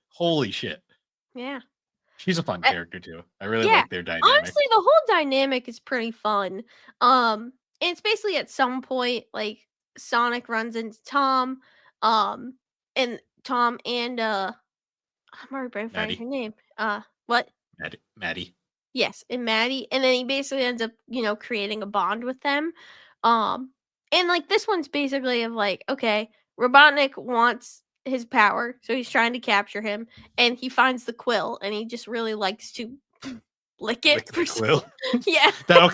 holy shit. Yeah. She's a fun Uh, character too. I really yeah. like their dynamic. Honestly, the whole dynamic is pretty fun. And it's basically at some point, like, Sonic runs into Tom, um, and Tom and, I'm already brain farting Maddie. her name. What? Maddie. Yes, and Maddie, and then he basically ends up, creating a bond with them. Um, and like this one's basically of like, okay, Robotnik wants his power, so he's trying to capture him, and he finds the quill, and he just really likes to lick it Lick the for some. quill. Yeah, that'll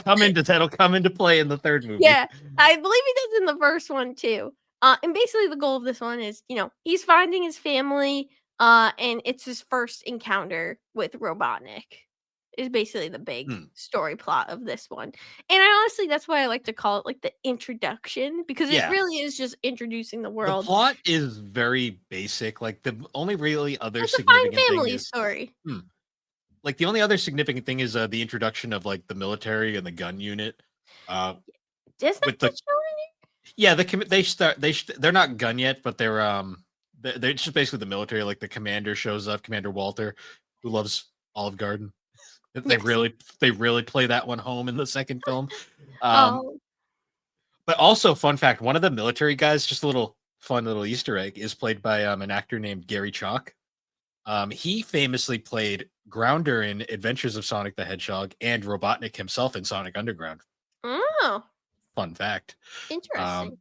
come into play in the third movie. yeah, I believe he does in the first one too. And basically the goal of this one is, he's finding his family, and it's his first encounter with Robotnik. is basically the big Hmm. story plot of this one. And I honestly, that's why I like to call it like the introduction, because it Yeah. really is just introducing the The world. plot is very basic. Like the only really other It's a fine significant thing family is story. like the only other significant thing is the introduction of like the military and the gun unit. Uh, Does that with the get shown? yeah, they're not gun yet, but they're just basically the military. Like the commander shows up, Commander Walter, who loves Olive Garden. They Yes. really play that one home in the second film. Um, Oh, but also, fun fact: one of the military guys, just a little fun little Easter egg, is played by an actor named Gary Chalk. He famously played Grounder in Adventures of Sonic the Hedgehog and Robotnik himself in Sonic Underground. oh, Fun fact. interesting. Um,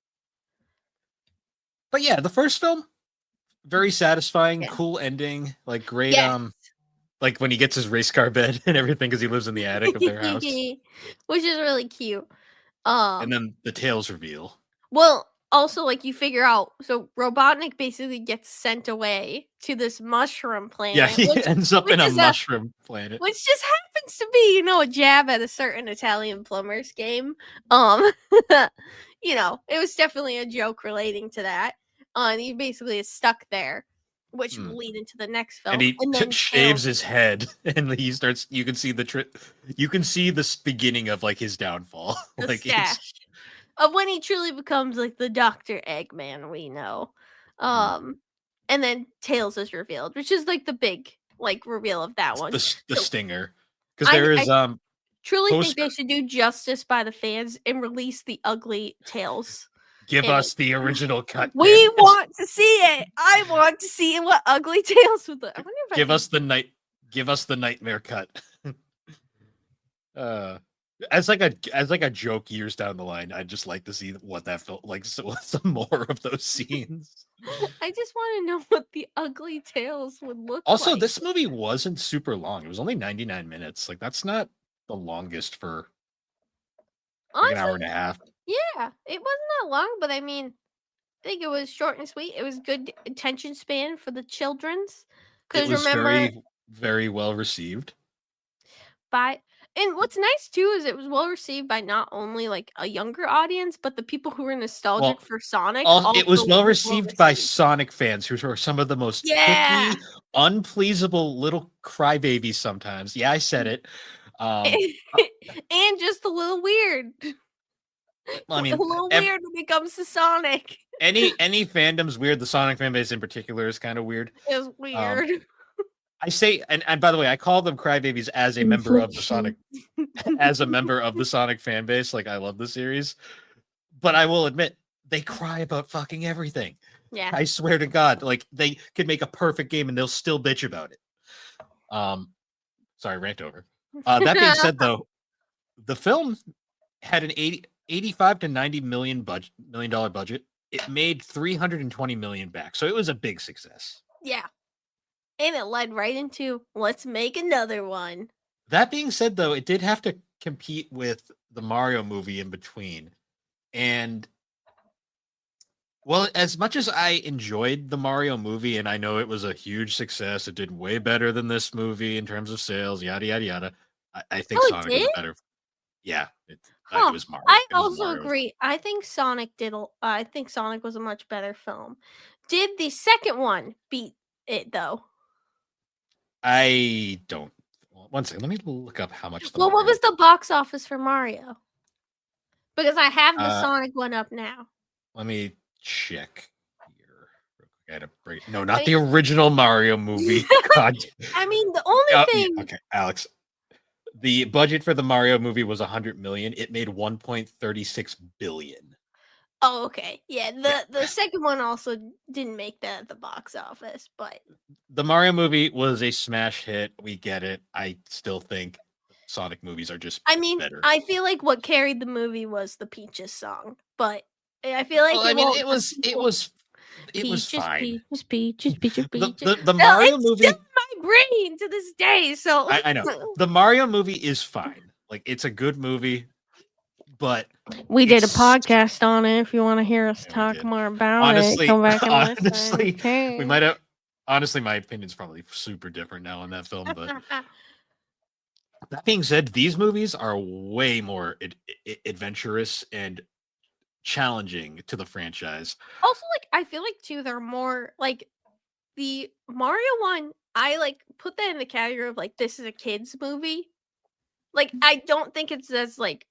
but yeah, the first film, very satisfying, Yeah. cool ending, like great. Yes. Like when he gets his race car bed and everything because he lives in the attic of their house, Which is really cute. and then the Tails reveal. Well, also, like, you figure out, so Robotnik basically gets sent away to this mushroom Yeah, planet, he ends up which in a is mushroom planet. which just happens to be, a jab at a certain Italian plumber's game. Um, it was definitely a joke relating to that. And he basically is stuck there, which will lead into the next And film. he And then shaves his head, and he starts. You can see you can see the beginning of like his downfall. the Like it's stash of when he truly becomes like the Dr. Eggman we know. Um, and then Tails is revealed, which is like the big like reveal of that one. the So stinger because I, there I is truly think post they should do justice by the fans and release the ugly Tails. give in us it. the original cut. We man. want to see it. I want to see what ugly Tails would look. I wonder if I Give can... us the nightmare cut. As like a joke years down the line, I'd just like to see what that felt like. So some more of those scenes. I just want to know what the ugly Tails would look Also, like. this movie wasn't super long. It was only 99 minutes. Like that's not the longest for like an Honestly, hour and a half. yeah, it wasn't that long, but I mean, I think it was short and sweet. It was good attention span for the children's. It Because was remember, very, very well received. and what's nice too is it was well received by not only like a younger audience, but the people who were nostalgic Well, for Sonic it also was well was well received by received. Sonic fans, who are some of the most Yeah. picky, unpleasable little crybabies sometimes. Yeah, I said it. And just a little weird. I A mean, little weird when it comes to Sonic. any fandom's weird. The Sonic fan base in particular is kind of weird. It was weird. I say, and by the way, I call them crybabies as a member of the Sonic, as a member of the Sonic fan base. Like I love the series, but I will admit they cry about fucking everything. Yeah. I swear to God, like they could make a perfect game and they'll still bitch about it. Sorry, rant over. That being said, though, the film had an 85 to 90 million dollar budget. It made 320 million back, so it was a big success. Yeah. And it led right into let's make another one. That being said, though, it did have to compete with the Mario movie in between. And well, as much as I enjoyed the Mario movie, and I know it was a huge success, it did way better than this movie in terms of sales, yada yada yada. I think Oh, it Sonic was did? better. Yeah, it Huh. was Mario. I It was also Mario. agree. I think Sonic I think Sonic was a much better film. Did the second one beat it though? I don't. One second, let me look up how much the Well, what Mario. was the box office for Mario? Because I have the Uh, Sonic one up now. Let me check here. I had to break. No, not the original Mario movie. God. I mean, the only thing. Okay, Alex. The budget for the Mario movie was 100 million. It made 1.36 billion. Oh, okay. Yeah, the second one also didn't make that at the box office, but the Mario movie was a smash hit. We get it. I still think Sonic movies are just better. I feel like what carried the movie was the Peaches song, but I feel like it was fine. Peaches. The Mario movie, still in my brain to this day. So I know the Mario movie is fine. Like it's a good movie, but we did a podcast on it. If you want to hear us talk more about it, come back and listen. We might have. Honestly, my opinion's probably super different now on that film, but That being said, these movies are way more adventurous and challenging to the franchise. Also, like, I feel like too, they're more like the Mario one. I like put that in the category of like this is a kids movie. Like, I don't think it's as like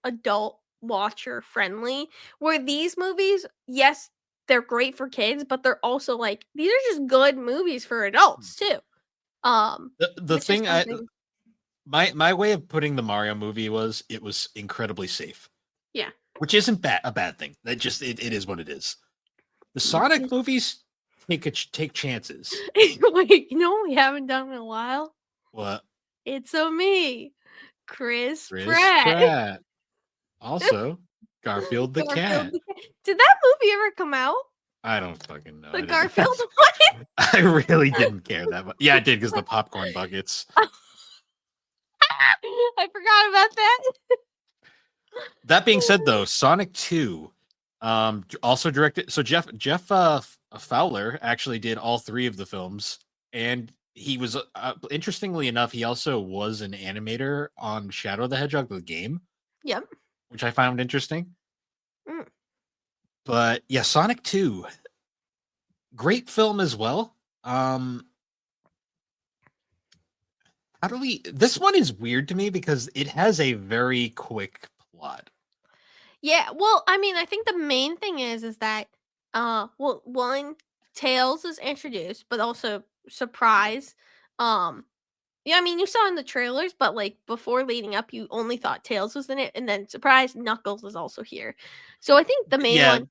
adult watcher friendly. Where these movies, yes, they're great for kids, but they're also like these are just good movies for adults too. The Which is thing something. my way of putting the Mario movie was it was incredibly safe, Yeah. which isn't a bad thing. That just it is what it is. The Sonic movies take chances. Wait, you know what we haven't done in a while? What? It's a me, Chris Chris Pratt. Pratt. Also, Garfield the Garfield cat. the Cat. Did that movie ever come out? I don't fucking know. The I didn't. Garfield one? I really didn't care that much. Yeah, I did because the popcorn buckets. I forgot about that. That being said, though, Sonic 2, also directed. So Jeff Fowler actually did all three of the films, and he was interestingly enough, he also was an animator on Shadow the Hedgehog, the game, Yep. which I found interesting. Mm. But yeah, Sonic 2, great film as well. How do we? This one is weird to me because it has a very quick plot. Yeah, well, I mean, I think the main thing is that well, one, Tails is introduced, but also surprise. Yeah, I mean, you saw in the trailers, but like before leading up, you only thought Tails was in it, and then surprise, Knuckles is also here. So I think the main Yeah, one.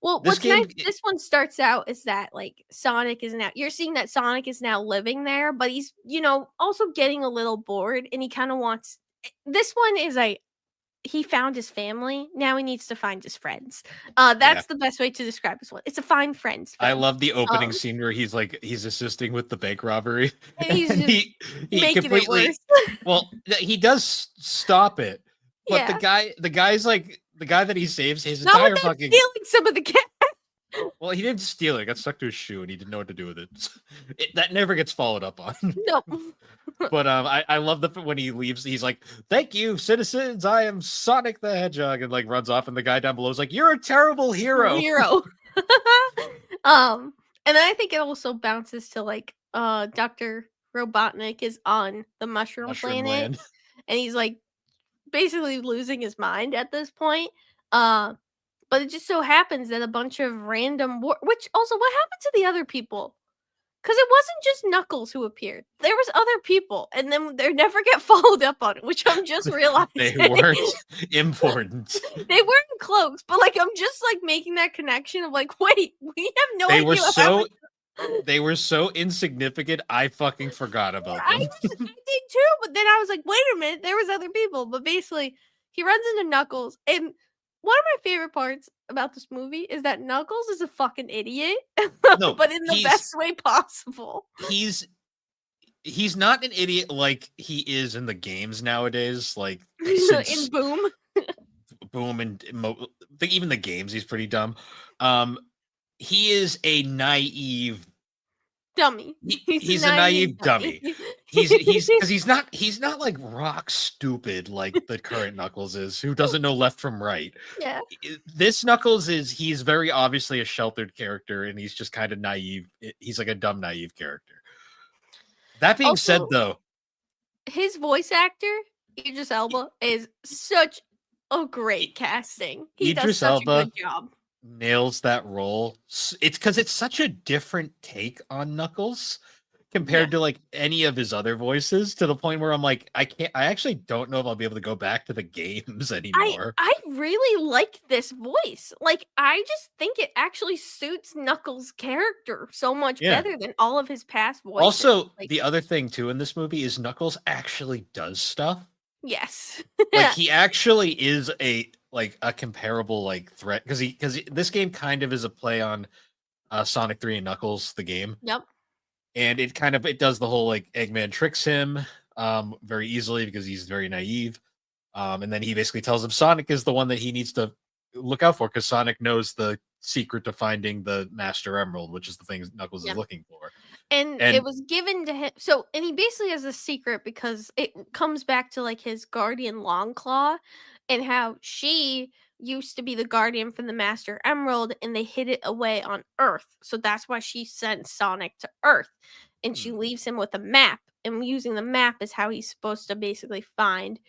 Well, this what's nice, game. this one starts out is that like Sonic is now you're seeing that Sonic is now living there, but he's, also getting a little bored and he kind of wants this one is like he found his family. Now he needs to find his friends. Yeah, That's the best way to describe this one. It's a find friends I film. love the opening Um, scene where he's assisting with the bank robbery, and he's and just he making it completely worse. he does stop it, but Yeah. the guy's like the guy that he saves his Not entire without fucking. stealing some of the cat. Well, he didn't steal it. It got stuck to his shoe, and he didn't know what to do with it. That never gets followed up on. No. But I love when he leaves. He's like, "Thank you, citizens. I am Sonic the Hedgehog," and like runs off. And the guy down below is like, "You're a terrible hero." Hero. um, and then I think it also bounces to like Dr. Robotnik is on the mushroom Mushroom planet Land. and he's like basically losing his mind at this point. Uh but it just so happens that a bunch of random which also what happened to the other people? Because it wasn't just Knuckles who appeared. There was other people, and then they never get followed up on it, which I'm just realizing. They weren't important. They were in cloaks, but like I'm just like making that connection of like, wait, we have no They idea were what so happened. they were so insignificant. I fucking forgot about I them. did too, but then I was like, wait a minute, there was other people. But basically, he runs into Knuckles, and one of my favorite parts about this movie is that Knuckles is a fucking idiot, No, but in the best way possible. he's not an idiot like he is in the games nowadays. Like In since Boom. Boom and even the games, he's pretty dumb. He is a naive Dummy. He's a naive dummy. He's because he's not like rock stupid like the current Knuckles is, who doesn't know left from right. Yeah. This Knuckles he's very obviously a sheltered character, and he's just kind of naive. He's like a dumb naive character. That being said, Also, though, his voice actor, Idris Elba, is such a great casting. He does Idris such a Elba good job. nails that role. It's because it's such a different take on Knuckles compared to like any of his other voices, to the point where I'm like, I actually don't know if I'll be able to go back to the games anymore. I really like this voice. Like, I just think it actually suits Knuckles' character so much better than all of his past voices. Also, like, the other thing too in this movie is Knuckles actually does stuff. yes. Like he actually is a comparable like threat, because this game kind of is a play on Sonic 3 and Knuckles the game. Yep. And it does the whole like Eggman tricks him very easily because he's very naive. And then he basically tells him Sonic is the one that he needs to look out for, because Sonic knows the secret to finding the Master Emerald, which is the thing Knuckles is looking for. And it And was given to him. So, and he basically has a secret because it comes back to like his guardian Longclaw and how she used to be the guardian from the Master Emerald and they hid it away on Earth. So that's why she sent Sonic to Earth and she hmm, leaves him with a map. And using the map is how he's supposed to basically find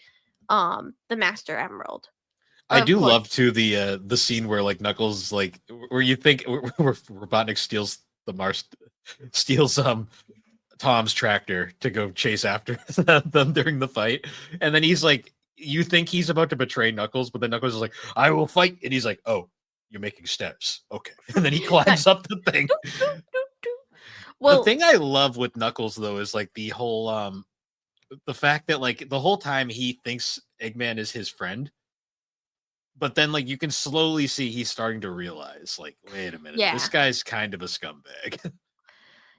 the Master Emerald. I Of do course. love too the scene where like Knuckles like where you think where Robotnik steals the Mars steals Tom's tractor to go chase after them during the fight, and then he's like, you think he's about to betray Knuckles, but then Knuckles is like, "I will fight," and he's like, "Oh, you're making steps, okay," and then he That, climbs up the thing. doo, doo, doo, doo. The Well, thing I love with Knuckles though is like the whole the fact that like the whole time he thinks Eggman is his friend, but then like you can slowly see he's starting to realize like, wait a minute, this yeah. guy's kind of a scumbag.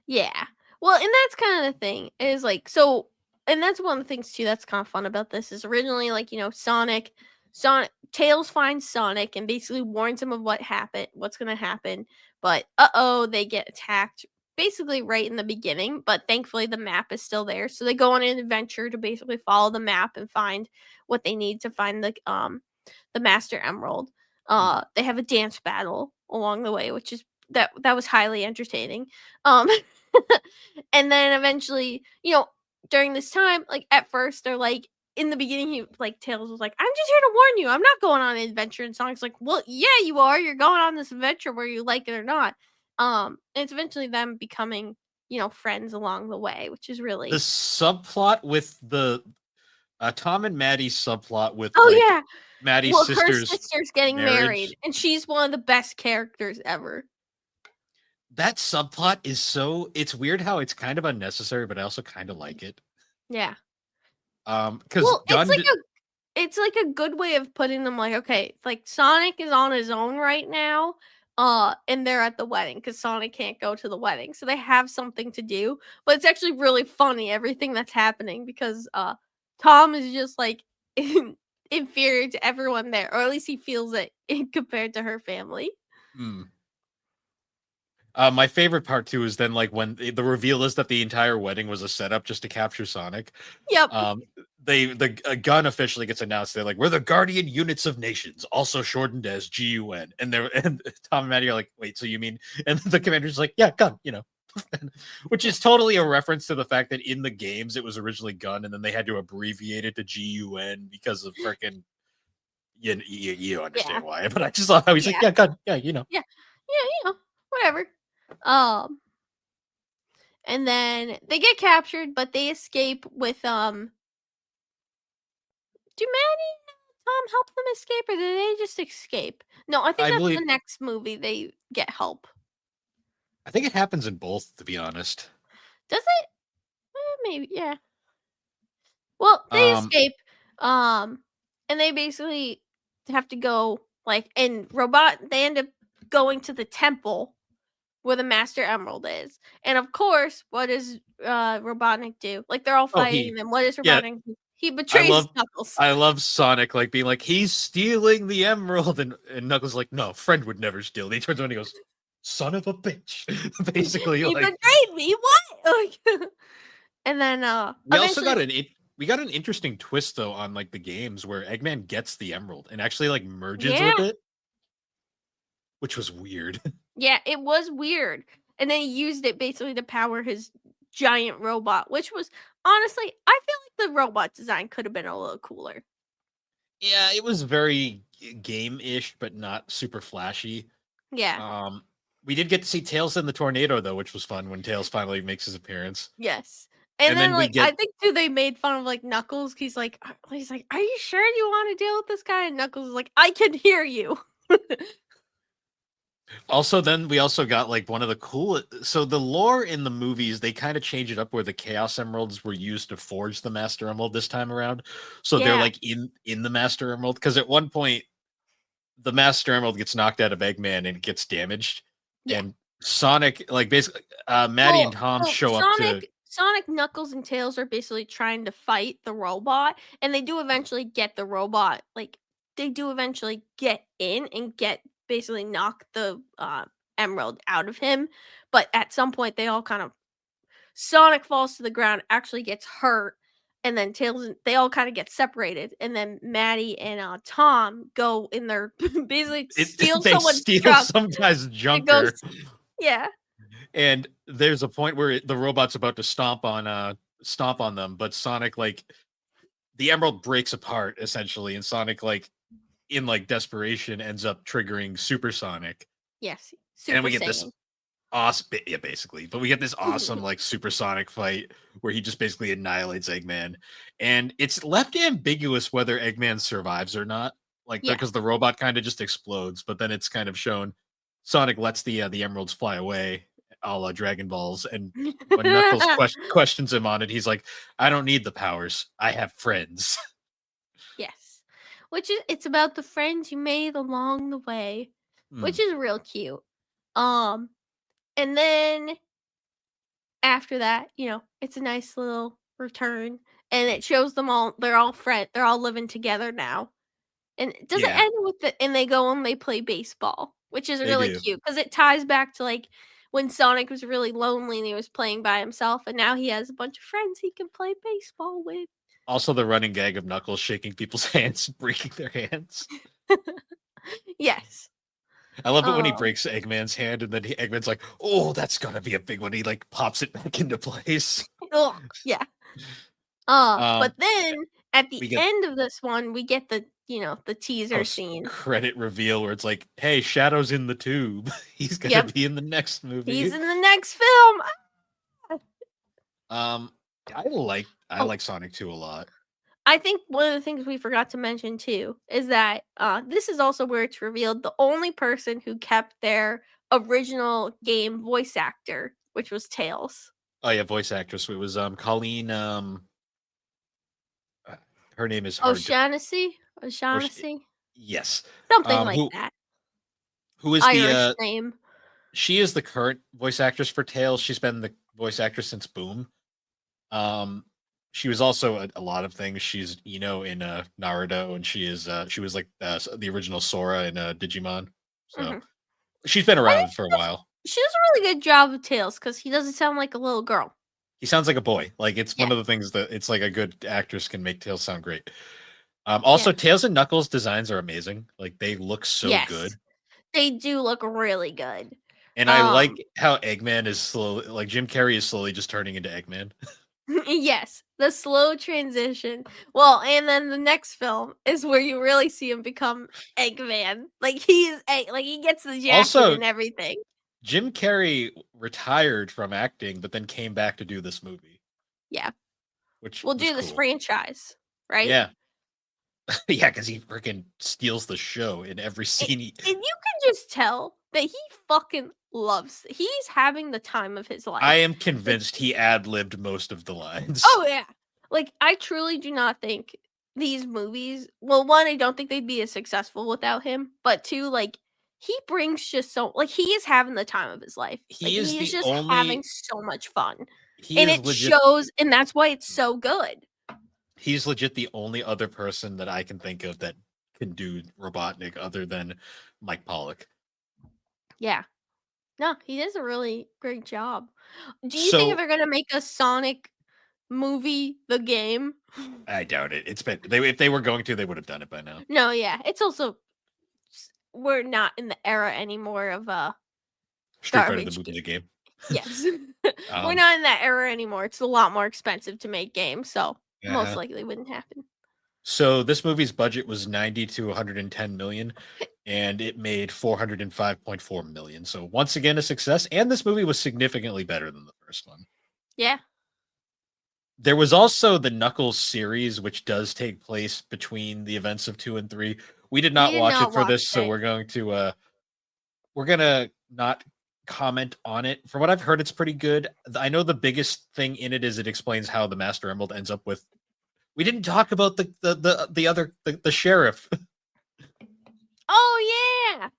Yeah. Well, and that's kind of the thing is like so, and that's one of the things too that's kind of fun about this is originally like Sonic Tails finds Sonic and basically warns him of what's gonna happen, but they get attacked basically right in the beginning. But thankfully the map is still there, so they go on an adventure to basically follow the map and find what they need to find the Master Emerald. Hmm. They have a dance battle along the way, which is that was highly entertaining. Um, and then eventually, during this time, like at first they're like in the beginning, he like Tails was like, "I'm just here to warn you. I'm not going on an adventure." And Sonic's like, "Well, yeah, you are. You're going on this adventure whether you like it or not." And it's eventually them becoming, friends along the way, which is The really subplot with the Tom and Maddie's subplot with oh like yeah. Maddie's Well, her sister's sister's getting married, marriage. and she's one of the best characters ever. That subplot is so it's weird how it's kind of unnecessary, but I also kind of like it. Yeah. Because Well, it's like a good way of putting them like, okay, like Sonic is on his own right now, and they're at the wedding because Sonic can't go to the wedding. So they have something to do. But it's actually really funny everything that's happening because Tom is just like inferior to everyone there, or at least he feels it compared to her family. my favorite part too is then like when the reveal is that the entire wedding was a setup just to capture Sonic. Yep. Um, the a gun officially gets announced. They're like, "We're the Guardian Units of Nations, also shortened as GUN." And they're and Tom and Maddie are like, "Wait, so you mean?" And the commander's like, "Yeah, gun," which is totally a reference to the fact that in the games it was originally gun, and then they had to abbreviate it to GUN because of freaking you Yeah. understand why. But I just love how he's like, Yeah. "Yeah, gun, yeah, Yeah. Yeah, whatever. Um and then they get captured, but they escape with do Maddie and Tom help them escape or do they just escape? No, I think I that's believe." the next movie they get help. I think it happens in both, to be honest. Does it? Maybe, yeah. Well, they Um, escape, um, and they basically have to go like and they end up going to the temple where the Master Emerald is. And of course, what does Robotnik do? Like they're all oh, fighting, and then what does yeah, Robotnik do? He I betrays love Knuckles. I love Sonic like being like he's stealing the emerald, and Knuckles like no friend would never steal. And he turns around and he goes, "Son of a bitch," basically He like. betrayed me. What? Like, and then We also eventually got we got an interesting twist though on like the games where Eggman gets the emerald and actually like merges yeah. with it, which was weird. Yeah, it was weird. And then he used it basically to power his giant robot, which was honestly, I feel like the robot design could have been a little cooler. Yeah, it was very game-ish, but not super flashy. Yeah. Um, we did get to see Tails in the tornado though, which was fun when Tails finally makes his appearance. Yes. And And then then we like I get think too they made fun of like Knuckles. He's like, "Are you sure you want to deal with this guy?" And Knuckles is like, "I can hear you." also then we also got like one of the cool so the lore in the movies they kind of change it up where the Chaos Emeralds were used to forge the Master Emerald this time around. So they're Yeah. like in the Master Emerald because at one point the Master Emerald gets knocked out of Eggman and it gets damaged. Yeah. And Sonic, like basically, Maddie and Well, Tom so show up to. Sonic, Knuckles, and Tails are basically trying to fight the robot, and they do eventually get the robot. Like they do eventually get in and get basically knock the emerald out of him. But at some point, they all kind of Sonic falls to the ground, actually gets hurt, and then Tails they all kind of get separated, and then Maddie and Tom go in their basically steal They someone's steal truck some guy's and go. junker, Yeah. and there's a point where the robot's about to stomp on them, but Sonic, like, the emerald breaks apart essentially, and Sonic, like, in like desperation, ends up triggering Supersonic, Yes. and Super we get this Saiyan. awesome, yeah, basically, but we get this awesome like Supersonic fight where he just basically annihilates Eggman, and it's left ambiguous whether Eggman survives or not, like, Yeah. because the robot kind of just explodes, but then it's kind of shown Sonic lets the emeralds fly away, a la Dragon Balls, and when Knuckles questions him on it, he's like, "I don't need the powers. I have friends." Yes. Which is it's about the friends you made along the way, which Hmm. is real cute. Um and then after that, it's a nice little return and it shows them all they're all living together now. And does it Yeah, end with the and they go and they play baseball, which is they really do. cute because it ties back to like when Sonic was really lonely and he was playing by himself and now he has a bunch of friends he can play baseball with. Also, the running gag of Knuckles shaking people's hands, breaking their hands. Yes. I love it when he Um breaks Eggman's hand, and then Eggman's like, "Oh, that's gonna be a big one." He like pops it back into place. ugh, yeah. But Um, then at the we get end of this one, we get the teaser post scene. credit reveal where it's like, "Hey, Shadow's in the tube. He's gonna Yep, be in the next he's movie." in the next film. Ah! Um, I Oh, like Sonic 2 a lot. I think one of the things we forgot to mention too is that this is also where it's revealed the only person who kept their original game voice actor, which was Tails. Oh yeah, voice actress. It was Colleen. Uh, her name is hard to. O'Shaughnessy, Or she, O'Shaughnessy, yes. something Um, like who that. who is the Irish name. she is the current voice actress for Tails. She's been the voice actress since Boom. Um, she was also a lot of things. She's in Naruto, and she was like the original Sora in Digimon. So Hmm. she's been I think around for a while. she does a really good job of Tails because he doesn't sound like a little girl. He sounds like a boy. Like, it's one Yes, of the things that it's like a good actress can make Tails sound great. yeah, Also, Tails and Knuckles designs are amazing. Like, they look so yes, good. they do look really good. And I like Um, how Eggman is slowly, like, Jim Carrey is slowly just turning into Eggman. yes, the slow transition. Well, and then the next film is where you really see him become Eggman. Like like he gets the jacket Also, and everything. Jim Carrey retired from acting, but then came back to do this movie, Yeah, which we'll was do this cool. franchise, right? Yeah. Yeah, because he freaking steals the show in every And, scene. and you can just tell that he fucking loves. He's having the time of his I life. am Like, convinced he ad-libbed most of the lines. oh yeah. Like I truly do not think these movies well, one, I don't think they'd be as successful without him, but two, like he brings just so like he is having the time of his life. Like He is he is the just having only so much fun. he And is it legit shows and that's why it's so good. he's legit the only other person that I can think of that can do Robotnik other than Mike Pollock. Yeah. No, he does a really great job. Do you think if So they're gonna make a Sonic movie the game? I doubt it. It's been if they were going to, they would have done it by now. No, yeah. It's also we're not in the era anymore of Street Fighter the garbage. movie, the game. Yes. We're Um, not in that era anymore. It's a lot more expensive to make games, so most uh likely wouldn't happen. So this movie's budget was 90 to 110 million, and it made 405.4 million. So once again, a success. And this movie was significantly better than the first one. Yeah. There was also the Knuckles series, which does take place between the events of 2 and 3. We did We not did watch it not for watch this, so it. we're gonna not comment on it. From what I've heard, it's pretty good. I know the biggest thing in it is it explains how the Master Emerald ends up with. We didn't talk about the other the sheriff. Oh yeah.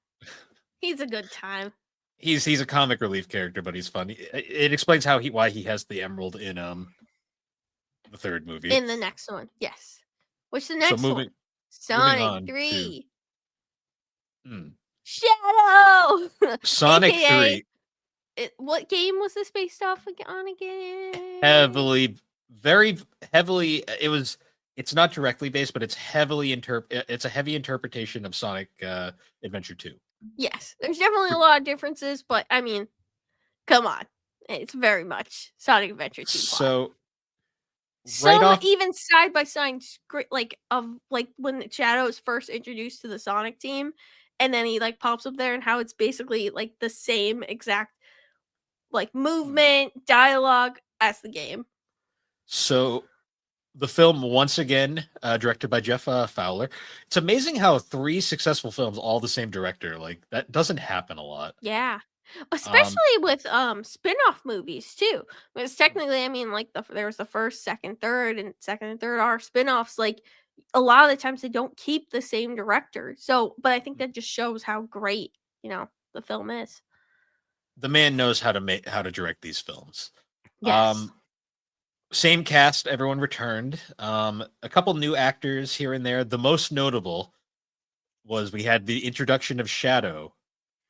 He's a good time. He's a comic relief character, but he's funny. It explains why he has the emerald in the third movie. In the next one. Yes. What's the So next one? moving Sonic on to 3. hmm, Shadow! Sonic AKA 3. what game was this based off on again? Heavily, very heavily. It's not directly based, but it's it's a heavy interpretation of Sonic Adventure 2. Yes, there's definitely a lot of differences, but I mean, come on, it's very much Sonic Adventure 2 plot. So right Some off, even side by side script, like of like when Shadow is first introduced to the Sonic team, and then he like pops up there, and how it's basically like the same exact like movement, dialogue as the game. so the film once again directed by Jeff Fowler. It's amazing how 3 successful films, all the same director, like that doesn't happen a lot. Yeah. Um, Especially with spin-off movies too. Because technically, I mean, like there was the first, second and third are spin-offs. Like a lot of the times they don't keep the same director. So, but I think that just shows how great, the film is. the man knows how to direct these films. Yes. Same cast, everyone returned. A couple new actors here and there. The most notable was we had the introduction of Shadow,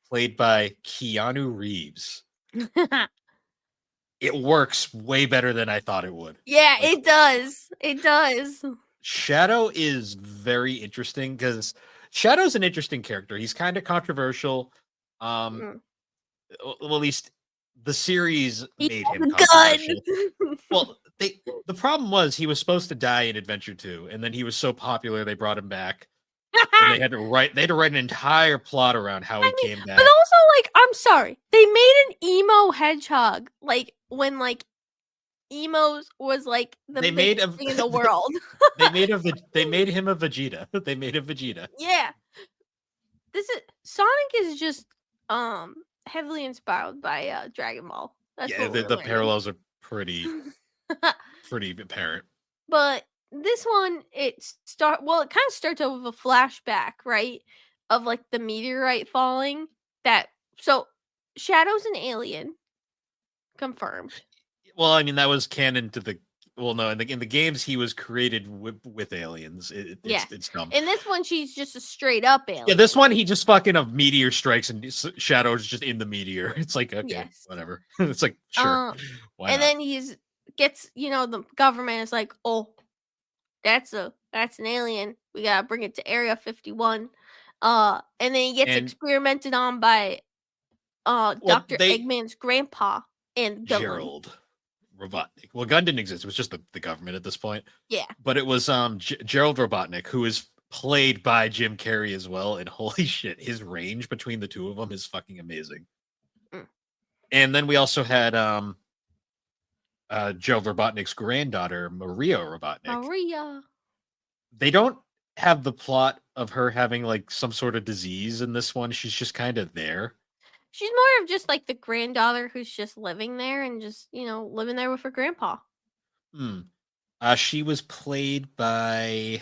played by Keanu Reeves. It works way better than I thought it would. Yeah, Like, it does. It does. Shadow is very interesting because Shadow's an interesting character. He's kind of controversial. Mm. Well, at least the series He made has him a gun. controversial. Well, the problem was he was supposed to die in Adventure 2, and then he was so popular they brought him back. And they had to write an entire plot around how he came back. But also, like, I'm sorry, they made an emo hedgehog, like when like emos was like the biggest thing in the world. They made him a Vegeta. They made him Vegeta. Yeah, Sonic is just heavily inspired by Dragon Ball. That's Yeah, what we're the learning. parallels are pretty apparent. But this one, it kind of starts out with a flashback, right, of like the meteorite falling. So Shadow's an alien, confirmed. Well, I mean that was canon to the. Well, no, in the games he was created with aliens. It's dumb. In this one, she's just a straight up alien. Yeah, this one he just fucking a meteor strikes and Shadow's just in the meteor. It's like okay, whatever. It's like sure, why and not? then gets the government is like, oh, that's an alien. We gotta bring it to Area 51. And then he gets experimented on by Dr. Eggman's grandpa and Gerald Robotnik. Well, Gunn didn't exist. It was just the government at this point. Yeah. But it was Gerald Robotnik, who is played by Jim Carrey as well. And holy shit, his range between the two of them is fucking amazing. Mm. And then we also had Gerald Robotnik's granddaughter, Maria Robotnik. Maria. They don't have the plot of her having like some sort of disease in this one. She's just kind of there. She's more of just like the granddaughter who's just living there and just, living there with her grandpa. She was played by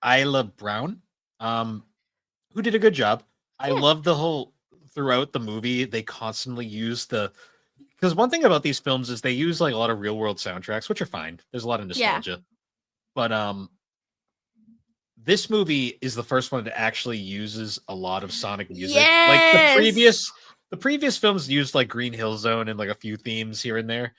Isla Brown, who did a good job. I love the whole throughout the movie. They constantly use because one thing about these films is they use like a lot of real world soundtracks, which are fine. There's a lot of nostalgia, but this movie is the first one that actually uses a lot of Sonic music. Yes! Like the previous films used like Green Hill Zone and like a few themes here and there.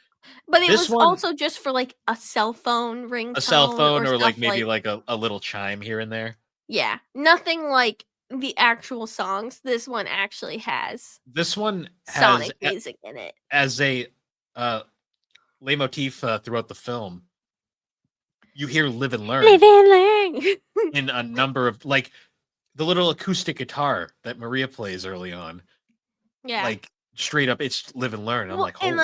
But it was also just for like a cell phone ringtone. Or like maybe like a little chime here and there. Yeah. Nothing like the actual songs. This one actually has. This one has Sonic music in it. As a leitmotif throughout the film. You hear Live and Learn. Live and Learn. In a number of like the little acoustic guitar that Maria plays early on. Yeah. Like straight up it's Live and Learn. I'm like, and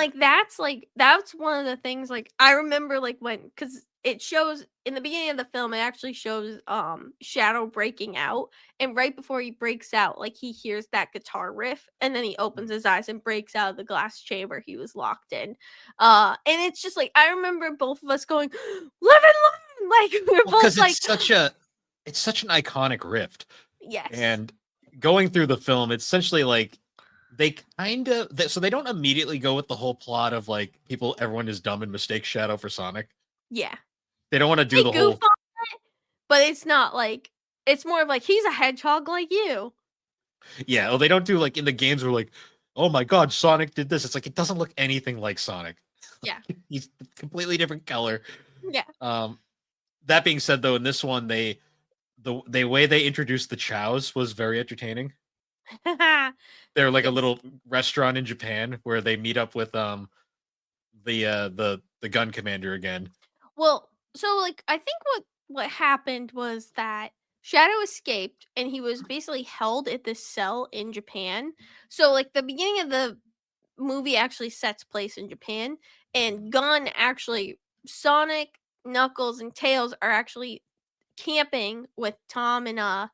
that's one of the things like I remember like because it shows in the beginning of the film, it actually shows Shadow breaking out, and right before he breaks out, like he hears that guitar riff, and then he opens his eyes and breaks out of the glass chamber he was locked in. And it's just like I remember both of us going, "Live and Learn!" Like we're both like, it's such an iconic riff. Yes. And going through the film, it's essentially like they so they don't immediately go with the whole plot of like everyone is dumb and mistakes Shadow for Sonic. Yeah. They don't want to do the whole but it's not like it's more of like he's a hedgehog like you. Yeah, well, they don't do like in the games where like, oh my god, Sonic did this. It's like it doesn't look anything like Sonic. Yeah. He's a completely different color. Yeah. That being said, though, in this one, the way they introduced the Chows was very entertaining. They're like a Yes. little restaurant in Japan where they meet up with the gun commander again. Well, so like I think what happened was that Shadow escaped and he was basically held at this cell in Japan. So like the beginning of the movie actually sets place in Japan, and Gun actually Sonic, Knuckles, and Tails are actually camping with Tom and I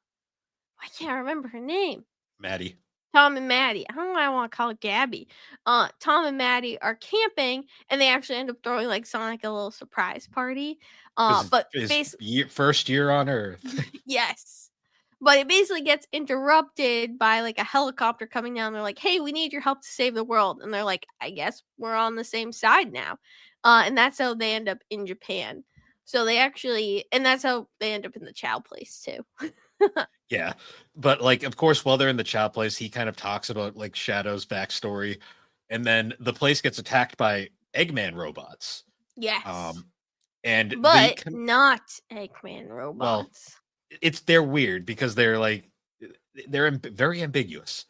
can't remember her name. Maddie, Tom and Maddie. I don't know why I want to call it Gabby. Tom and Maddie are camping, and they actually end up throwing like Sonic a little surprise party. because But his first year on Earth. yes. But it basically gets interrupted by like a helicopter coming down. They're like, "Hey, we need your help to save the world." And they're like, "I guess we're on the same side now." And that's how they end up in Japan. So they actually, and that's how they end up in the Chow place too. Yeah, but like, of course, while they're in the Chow place, he kind of talks about like Shadow's backstory, and then the place gets attacked by Eggman robots. Yes, Um, and but not Eggman well, robots. they're weird because they're like they're very ambiguous.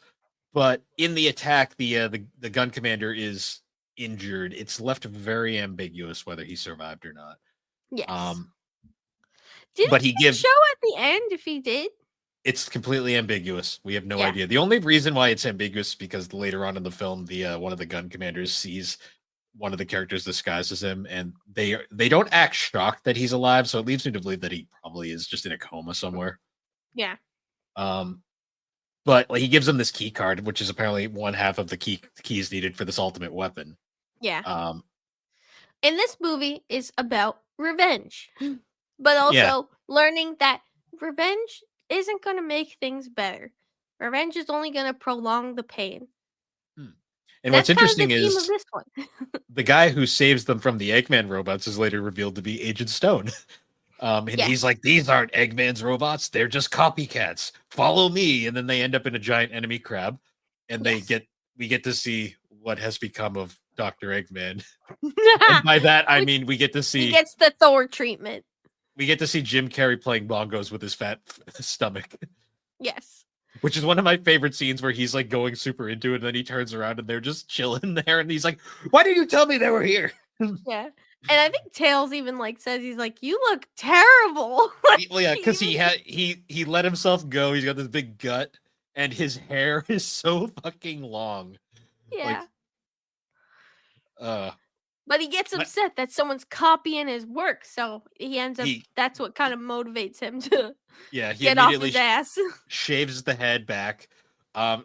But in the attack, the gun commander is injured. It's left very ambiguous whether he survived or not. Yes. Um, Did but it he even gives show at the end if he did? it's completely ambiguous. We have no Yeah. idea. The only reason why it's ambiguous is because later on in the film, the one of the gun commanders sees one of the characters disguised as him, and they don't act shocked that he's alive, so it leads me to believe that he probably is just in a coma somewhere. Yeah. Um, but like, he gives him this key card, which is apparently one half of the keys needed for this ultimate weapon. Yeah. Um, And this movie is about revenge, but yeah, also learning that revenge isn't going to make things better. Revenge is only going to prolong the pain. hmm. And And what's that's kind of the interesting theme of is this one. the guy who saves them from the Eggman robots is later revealed to be Agent Stone. And he's Yes. like, "These aren't Eggman's robots; they're just copycats. Follow me." And then they end up in a giant enemy crab, and Yes. we get to see what has become of Doctor Eggman. And by that, I Which mean he gets the Thor treatment. we get to see Jim Carrey playing bongos with his fat stomach, Yes. which is one of my favorite scenes where he's like going super into it, and then he turns around and they're just chilling there, and he's like, "Why didn't you tell me they were here?" Yeah. And I think Tails even like says he's like, "You look terrible." Like, Well, yeah, because he he let himself go. He's got this big gut, and his hair is so fucking long. Like, yeah. uh, But he gets but upset that someone's copying his work, so he ends up he that's what kind of motivates him to yeah, he get off immediately his ass. shaves the head back.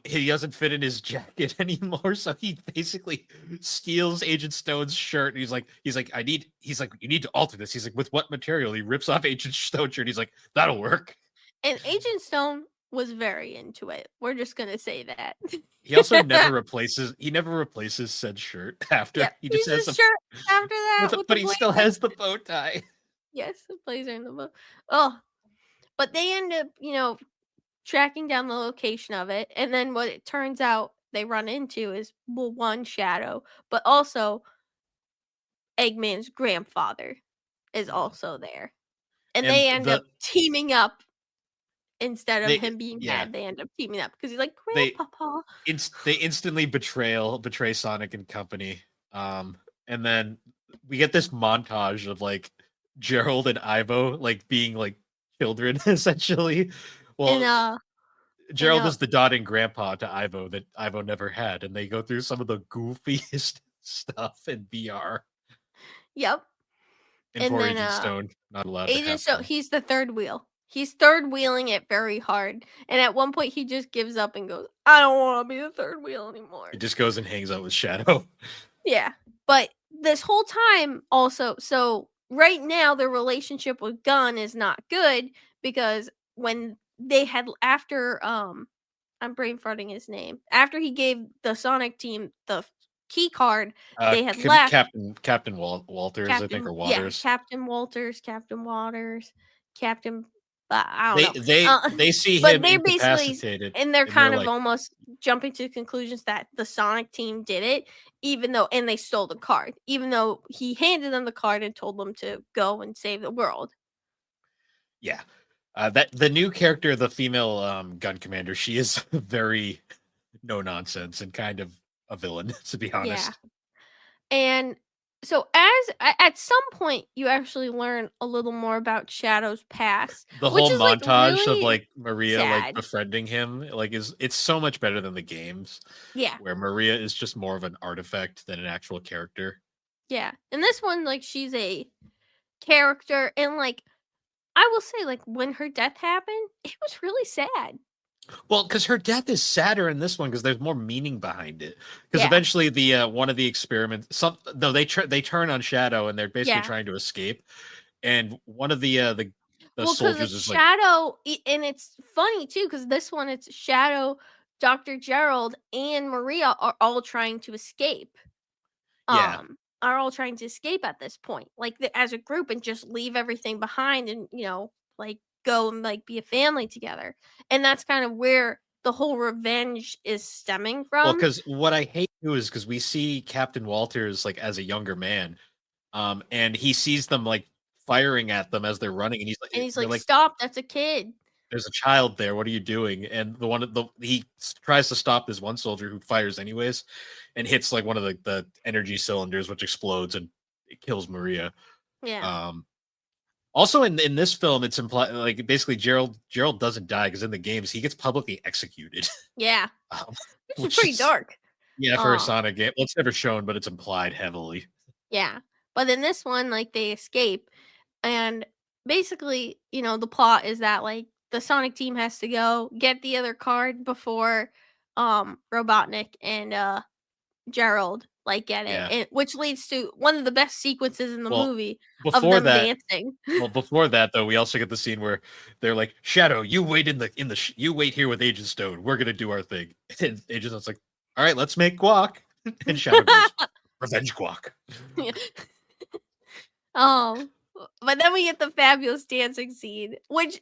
He doesn't fit in his jacket anymore, so he basically steals Agent Stone's shirt. And he's like, you need to alter this. He's like, with what material? He rips off Agent Stone's shirt. He's like, that'll work. And Agent Stone was very into it. We're just gonna say that. He also never replaces said shirt after. Yep, He just he's has his shirt after that with the but he still blazer. has the bow tie. Yes, the blazer and the bow. Oh, but they end up, tracking down the location of it, and then what it turns out they run into is well, one Shadow, but also Eggman's grandfather is also there. And And they end up teaming up instead of they him being yeah, mad, they end up teaming up because he's like, they "Grandpapa." they instantly betray Sonic and company. And then we get this montage of like Gerald and Ivo like being like children essentially. And, Well, and, Gerald is the dotting grandpa to Ivo that Ivo never had, and they go through some of the goofiest stuff in VR. yep. And And poor then, Agent Stone not allowed to Agent have So fun. he's the third wheel. He's third wheeling it very hard, and at one point, he just gives up and goes, "I don't wanna be the third wheel He anymore." just goes and hangs out with Shadow. Yeah, but this whole time also so right now, their relationship with Gunn is not good because when they had after, I'm brain farting his name. After he gave the Sonic team the key card, they had left. Captain Walters, I think, or Waters. Captain Walters, Captain I don't They know. they they see But him they're basically incapacitated, and they're and they're kind of like, almost jumping to conclusions that the Sonic team did it, even though and they stole the card, even though he handed them the card and told them to go and save the world. yeah. That the new character, the female gun commander, she is very no nonsense and kind of a villain, to be Yeah. honest. And so at some point you actually learn a little more about Shadow's past, The which whole is like montage of really like Maria like sad. befriending him, like is it's so much better than the games, Yeah. where Maria is just more of an artifact than an actual character. Yeah. And this one like she's a character and like I will say like when her death happened, it was really sad. Well, because her death is sadder in this one because there's more meaning behind it. Because Yeah. eventually the one of the experiments, some no, they turn on Shadow and they're basically Yeah. trying to escape. And one of the Well, because soldiers it's is like, Shadow, and it's funny too, because this one it's Shadow, Dr. Gerald, and Maria are all trying to escape. yeah. Are all trying to escape at this point, like as a group, and just leave everything behind, and like go and like be a family together. And that's kind of where the whole revenge is stemming Well, from. because what I hate too is because we see Captain Walters like as a younger man, and he sees them like firing at them as they're running, and And he's they're like, like, "Stop! That's a kid." "There's a child there. What are you doing?" And he tries to stop this one soldier who fires anyways, and hits like one of the energy cylinders, which explodes and it kills Maria. Yeah, Um, Also in this film, it's implied like basically Gerald doesn't die because in the games he gets publicly executed, yeah, um, which is which pretty is dark. yeah for a Um, Sonic game. Well, it's never shown, but it's implied heavily. yeah, but in this one, like they escape, and basically, the plot is that like the Sonic team has to go get the other card before Robotnik and Gerald like get it, Yeah. and which leads to one of the best sequences in the Well, movie of before them that, dancing. before that though, we also get the scene where they're like, "Shadow, you wait you wait here with Agent Stone. We're gonna do our thing." And Agent Stone's like, "All right, let's make guac." And Shadow goes, "Revenge guac." Yeah. Um, but then we get the fabulous dancing scene, which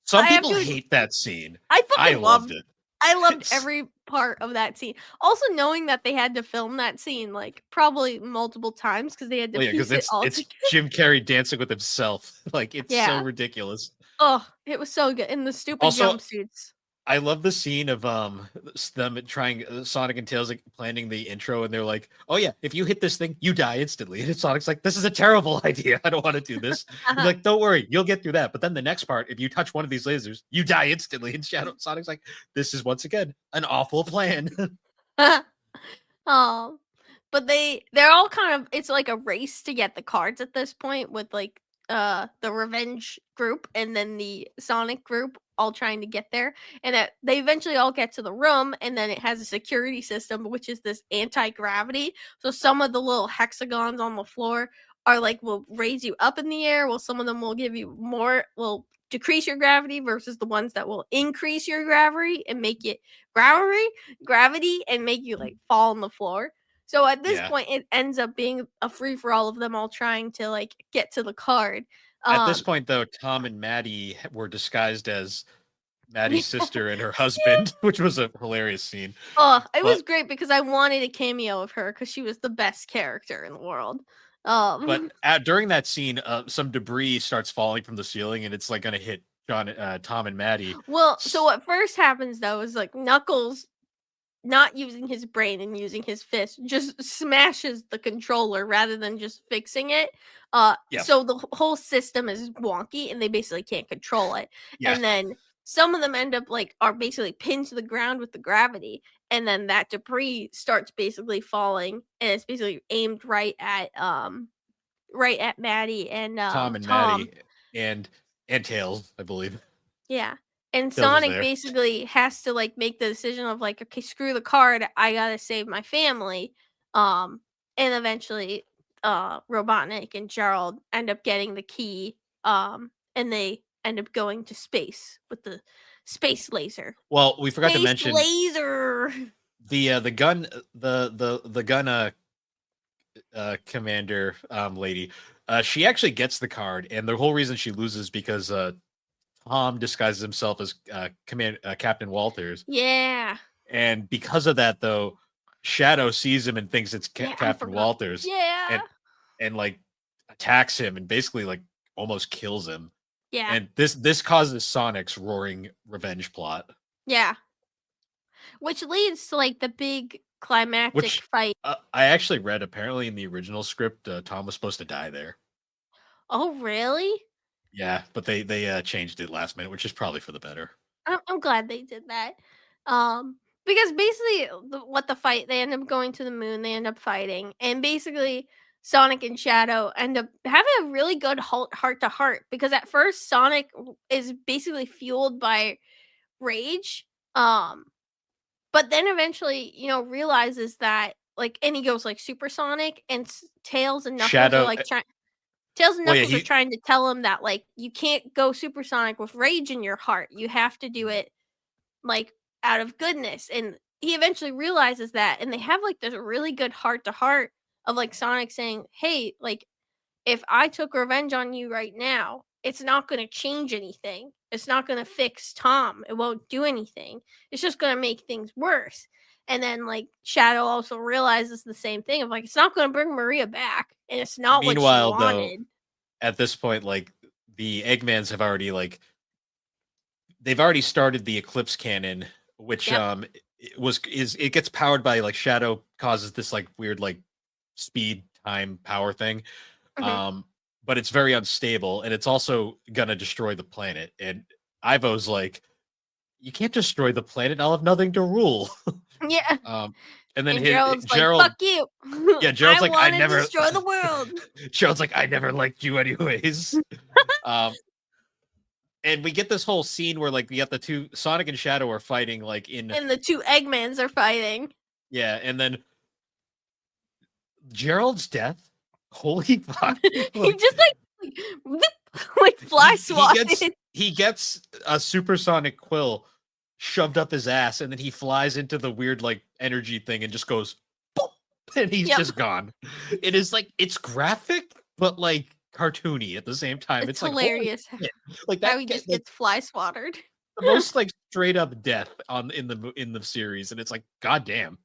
Some I have people to hate that scene. I I fucking loved loved it. I loved It's every part of that scene. Also knowing that they had to film that scene like probably multiple times because they had to Well, yeah, because piece it all it's together. Jim Carrey dancing with himself. Like it's so Yeah. ridiculous. Oh, it was so good. And the stupid Also, jumpsuits. I love the scene of them trying Sonic and Tails like planning the intro, and they're like, "Oh yeah, if you hit this thing, you die instantly." And Sonic's like, "This is a terrible idea. I don't want to do this." And like, "Don't worry, you'll get through that." But then the next part, if you touch one of these lasers, you die instantly. And Sonic's like, "This is once again an awful plan." Oh, but they're all kind of it's like a race to get the cards at this point with like the revenge group and then the Sonic group all trying to get there, and that they eventually all get to the room, and then it has a security system which is this anti-gravity, so some of the little hexagons on the floor are like will raise you up in the air, while some of them will give you more will decrease your gravity versus the ones that will increase your gravity and make it gravity gravity and make you like fall on the floor. So at this Yeah. point, it ends up being a free for all of them all trying to like get to the card. At this Um, point, though, Tom and Maddie were disguised as yeah, Maddie's sister and her yeah. husband, which was a hilarious scene. Oh, it was But great because I wanted a cameo of her because she was the best character in the world. But Um, during that scene, some debris starts falling from the ceiling, and it's like gonna hit Tom, and Maddie. well, so what first happens though is like Knuckles not using his brain and using his fist just smashes the controller rather than just fixing it. Yeah, So the whole system is wonky and they basically can't control it. yeah. And then some of them end up like are basically pinned to the ground with the gravity, and then that debris starts basically falling, and it's basically aimed right at Maddie and Tom and Tom. Maddie, and Tails, I believe. Yeah. And Tails is Sonic there. basically has to like make the decision of like, okay, screw the card, I gotta save my family. Um, and eventually Robotnik and Gerald end up getting the key. And they end up going to space with the space laser. Well, we forgot to Space mention laser. the gun the gun commander lady. She actually gets the card, and the whole reason she loses because Tom disguises himself as Captain Walters, Yeah. and because of that, though, Shadow sees him and thinks it's Yeah, I Captain forgot. Walters, Yeah. and like attacks him and basically like almost kills him. Yeah. And this causes Sonic's roaring revenge plot, Yeah. Which leads to like the big climactic which fight. I actually read. Apparently, in the original script, Tom was supposed to die there. Oh, really? Yeah, but they changed it last minute, which is probably for the better. I'm glad they did that. Because basically, what the fight, they end up going to the moon, they end up fighting, and basically, Sonic and Shadow end up having a really good heart to heart. Because at first, Sonic is basically fueled by rage, but then eventually, realizes that and he goes like supersonic, and Tails and Knuckles are Shadow, like trying. Tails and well, yeah, Knuckles are trying to tell him that like you can't go supersonic with rage in your heart. You have to do it like out of goodness. And he eventually realizes that, and they have like this really good heart to heart of like Sonic saying, "Hey, like if I took revenge on you right now, it's not going to change anything. It's not going to fix Tom. It won't do anything. It's just going to make things worse." And then like Shadow also realizes the same thing of like it's not going to bring Maria back, and it's not what she meanwhile, though, wanted. at this point, like the Eggmans have already they've already started the Eclipse Cannon, which Yep. it gets powered by like Shadow causes this like weird like speed time power thing. Mhm. But it's very unstable, and it's also gonna destroy the planet. And Ivo's like, you can't destroy the planet. I'll have nothing to rule. Yeah. And then And Gerald's like, Gerald, "Fuck you. yeah, Gerald's I like, want to destroy the world." Gerald's like, I never liked you anyways. um, and we get this whole scene where like we got the two Sonic and Shadow are fighting like in And the two Eggmans are fighting. yeah, and then Gerald's death. Holy fuck! He just like fly swatted. He gets a supersonic quill shoved up his ass, and then he flies into the weird like energy thing and just goes boom, and he's Yep. just gone. It is like it's graphic, but like cartoony at the same time. It's Like hilarious like how that he just like, gets fly swatted. the most like straight up death in the series, and it's like goddamn.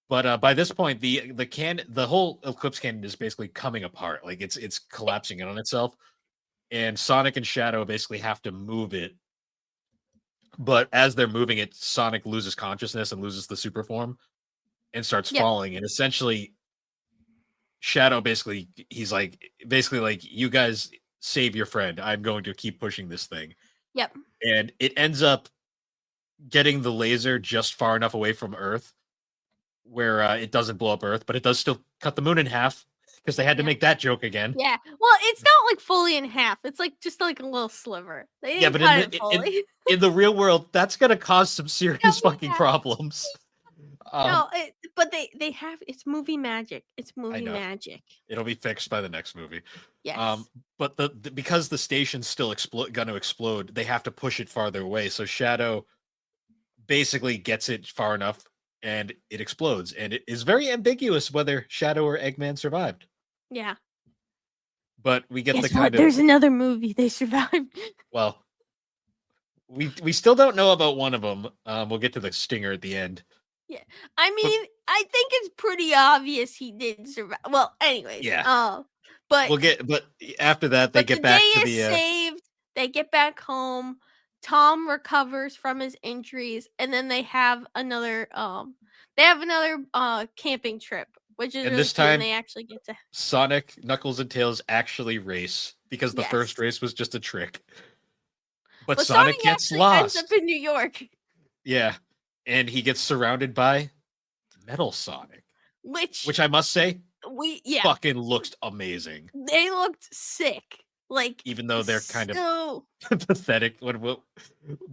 But by this point, the whole Eclipse Cannon is basically coming apart. Like it's collapsing in on itself, and Sonic and Shadow basically have to move it. But as they're moving it, Sonic loses consciousness and loses the super form and starts Yep. falling. And essentially, Shadow he's like basically like, you guys save your friend. I'm going to keep pushing this thing. Yep. And it ends up getting the laser just far enough away from Earth where it doesn't blow up Earth, but it does still cut the moon in half because they had to Yep. make that joke again. Yeah. Well, it's not like fully in half. It's like just like a little sliver. They Yeah, didn't but cut it fully. in the real world, that's gonna cause some serious fucking Yeah. problems. No, but they have it's movie magic. It's I movie know. magic. It'll be fixed by the next movie. Yes. But because the station's still gonna explode, they have to push it farther away. So Shadow basically gets it far enough and it explodes. And it is very ambiguous whether Shadow or Eggman survived. Yeah. But we get Guess the what? kind of There's another movie. They survived. well, we still don't know about one of them. We'll get to the stinger at the end. Yeah. I mean, I think it's pretty obvious he did survive. Well, anyways. Yeah. But But after that they but get the back day to is the saved. They get back home. Tom recovers from his injuries, and then they have another camping trip, which is and really this cute, and time they actually get to Sonic, Knuckles, and Tails actually race because the first yes. race was just a trick. But But Sonic Sonic gets actually ends up lost. in New York, Yeah. And he gets surrounded by Metal Sonic. Which I must say fucking looks amazing. They looked sick. Like Even though they're kind of so pathetic.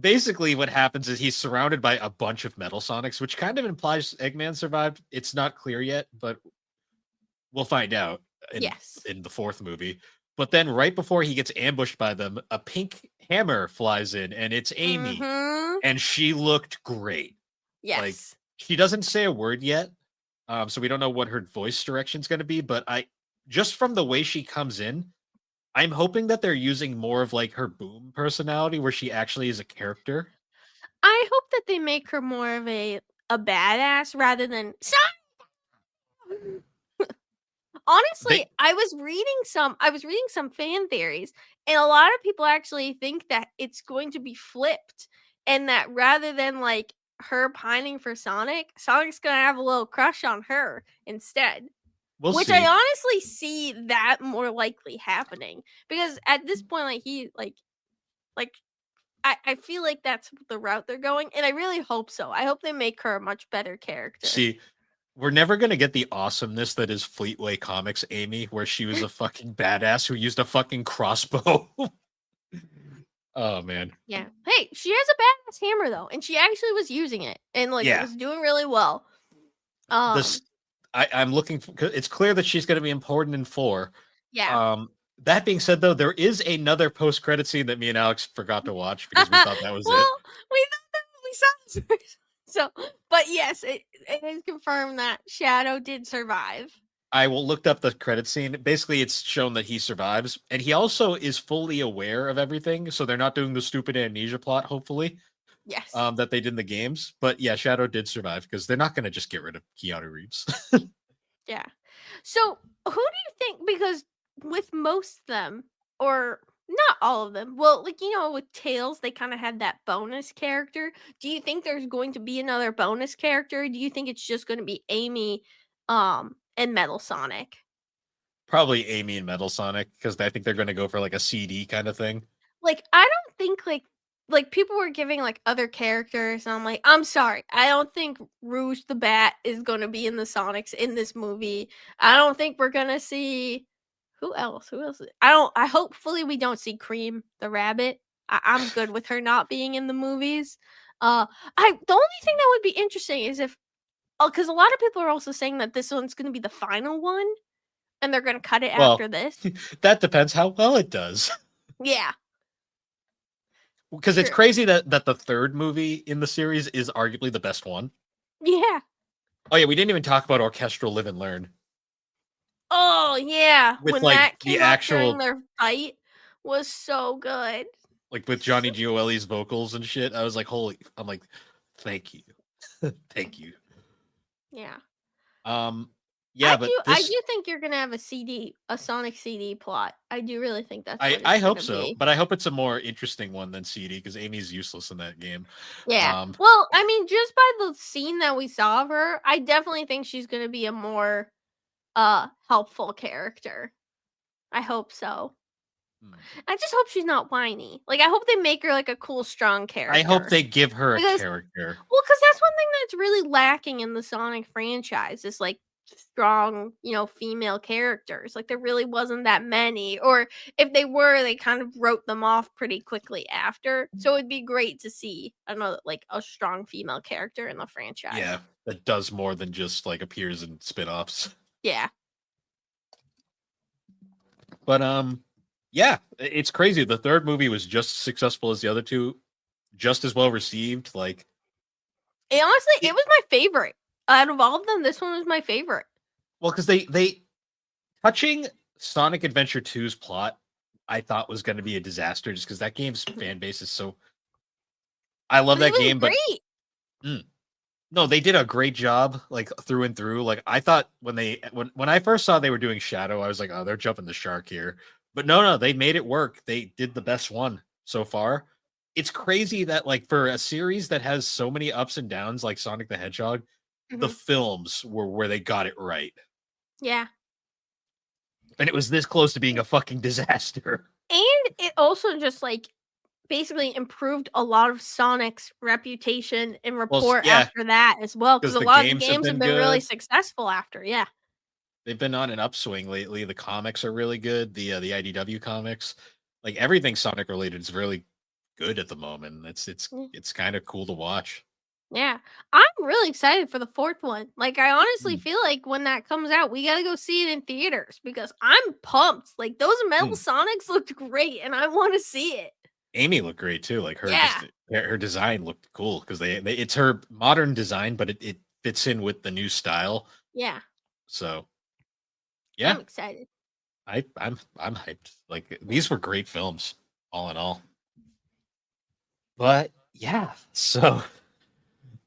Basically what happens is he's surrounded by a bunch of Metal Sonics, which kind of implies Eggman survived. It's not clear yet, but we'll find out in the fourth movie. But then right before he gets ambushed by them, a pink hammer flies in, and it's Amy. And she looked great. Yes. Like, she doesn't say a word yet. So we don't know what her voice direction is going to be, but just from the way she comes in, I'm hoping that they're using more of like her Boom personality, where she actually is a character. I hope that they make her more of a badass rather than honestly, They I was reading some fan theories, and a lot of people actually think that it's going to be flipped, and that rather than like her pining for Sonic, Sonic's gonna have a little crush on her instead. we'll Which I see. honestly see that more likely happening because at this point, like I feel like that's the route they're going, and I really hope so. I hope they make her a much better character. See, we're never gonna get the awesomeness that is Fleetway Comics Amy, where she was a fucking badass who used a fucking crossbow. Oh man. Yeah. Hey, she has a badass hammer though, and she actually was using it, and like Yeah. was doing really well. This I'm looking for, it's clear that she's gonna be important in 4. Yeah. Um that being said though, there is another post credit scene that me and Alex forgot to watch because we thought that was it. Well, we thought that we saw this first. So, but yes, it is confirmed that Shadow did survive. I will looked up the credit scene. Basically, it's shown that he survives, and he also is fully aware of everything. So they're not doing the stupid amnesia plot, hopefully, Yes. that they did in the games. But yeah, Shadow did survive because they're not going to just get rid of Keanu Reeves. Yeah. So, who do you think? Because with most of them, or not all of them, well, like with Tails, they kind of had that bonus character. Do you think there's going to be another bonus character? Or do you think it's just going to be Amy, and Metal Sonic? Probably Amy and Metal Sonic because I think they're going to go for like a CD kind of thing. Like, I don't think like people were giving like other characters, and I'm like, I'm sorry, I don't think Rouge the Bat is going to be in the Sonics in this movie. I don't think we're gonna see who else. Who else? I don't. I hopefully we don't see Cream the rabbit. I'm good with her not being in the movies. Uh, I the only thing that would be interesting is if, because a lot of people are also saying that this one's gonna be the final one, and they're gonna cut it Well, after this. that depends how well it does. Yeah, Because it's true. crazy that the third movie in the series is arguably the best one. Yeah. Oh yeah, we didn't even talk about Orchestral Live and Learn Oh yeah, with when like that the came up during actual their fight was so good. like with Johnny Gioeli's vocals and shit. I was like, holy! I'm like, thank you, thank you. Yeah. Um, yeah, but I this do think you're gonna have a Sonic CD plot. I do really think that's what I it's hope gonna so, be. but I hope it's a more interesting one than CD because Amy's useless in that game. Yeah. Um, Well, I mean, just by the scene that we saw of her, I definitely think she's gonna be a more helpful character. I hope so. hmm. I just hope she's not whiny. Like, I hope they make her like a cool, strong I hope character. they give her a Because character. Well, because that's one thing that's really lacking in the Sonic franchise is like strong, female characters. Like there really wasn't that many, or if they were, they kind of wrote them off pretty quickly after. So it'd be great to see another like a strong female character in the franchise. Yeah, that does more than just like appears in spin-offs. Yeah. But yeah, it's crazy. The third movie was just as successful as the other two, just as well received. Like And honestly, it, it was my favorite. Out of all of them, this one was my favorite. well, because they touching Sonic Adventure 2's plot, I thought was going to be a disaster just because that game's fan base is so. I love But it that was game, but great. no, they did a great job, like through and through. Like I thought when I first saw they were doing Shadow, I was like, oh, they're jumping the shark here. But no, they made it work. They did the best one so far. It's crazy that like for a series that has so many ups and downs, like Sonic the Hedgehog, the Mhm. films were where they got it right, Yeah. and it was this close to being a fucking disaster. And it also just like basically improved a lot of Sonic's reputation and Well, rapport yeah, after that as well, because because a the lot of the games have games have been been really good. successful after. Yeah. They've been on an upswing lately. The comics are really good. The IDW comics, like everything Sonic related, is really good at the moment. Mm, It's kind of cool to watch. yeah. I'm really excited for the fourth one. Like, I honestly Mm, feel like when that comes out, we got to go see it in theaters because I'm pumped. Like, those Metal mm. Sonics looked great and I want to see it. Amy looked great too. Like Yeah. her design looked cool because they it's her modern design, but it fits in with the new style. Yeah. So I'm yeah, excited. I'm hyped. Like these were great films, all in all. But yeah, so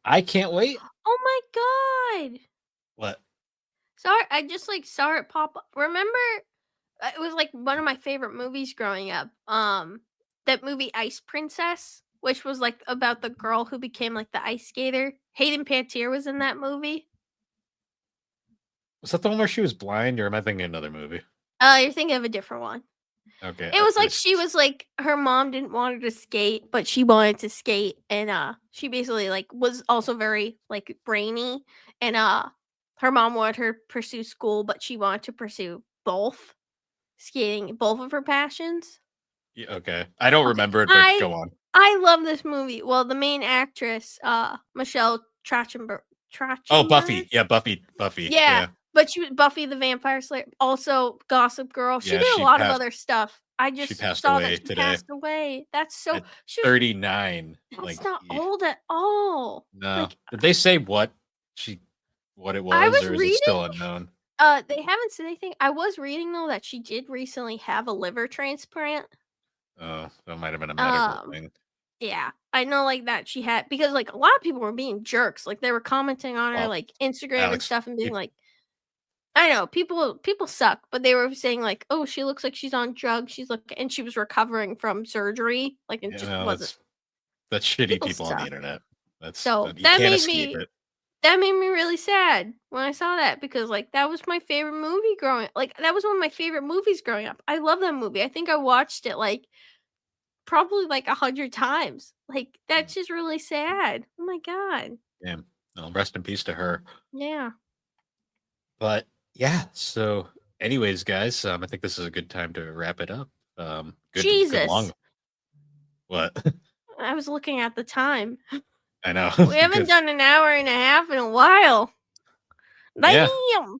I can't wait. Oh my god! What? Sorry, I just like saw it pop up. Remember, it was like one of my favorite movies growing up. That movie Ice Princess, which was like about the girl who became like the ice skater. Hayden Panettiere was in that movie. Was that the one where she was blind, or am I thinking another movie? You're thinking of a different one. Okay, It was like she was like her mom didn't want her to skate, but she wanted to skate, and she basically like was also very like brainy, and her mom wanted her to pursue school, but she wanted to pursue both skating, both of her passions. yeah, okay. I don't Okay, remember it, but go on. I love this movie. Well, the main actress, Michelle Oh, Trachtenberg. Buffy. Yeah, Buffy. Yeah, Yeah, but she was Buffy the Vampire Slayer, also Gossip Girl. She yeah. did a lot of other stuff. I She just passed saw that away she today passed away. That's so at she was 39. that's Like, not old at all. no. Like, Did they say what it I was, was or is it reading, still unknown? they haven't said anything. I was reading though that she did recently have a liver transplant. Oh, that might have been a medical Um, thing. yeah, I know like that she had because like a lot of people were being jerks. Like they were commenting on her Well, like Instagram and Alex, stuff and being if like, I know people suck, but they were saying like, "Oh, she looks like she's on drugs. She's like," and she was recovering from surgery. Like it you just know, wasn't. that's shitty People people on the suck. internet. So You can't escape it. that made me really sad when I saw that because like that was my favorite movie growing. Like that was one of my favorite movies growing up. I love that movie. I think I watched it like probably like 100 times. Like Mm, that's just really sad. Oh my god. damn. Well, rest in peace to her. Yeah. But yeah, so anyways, guys, I think this is a good time to wrap it up. Good long. Jesus. What? I was looking at the time. I know. We haven't Because done an hour and a half in a while. yeah. Damn.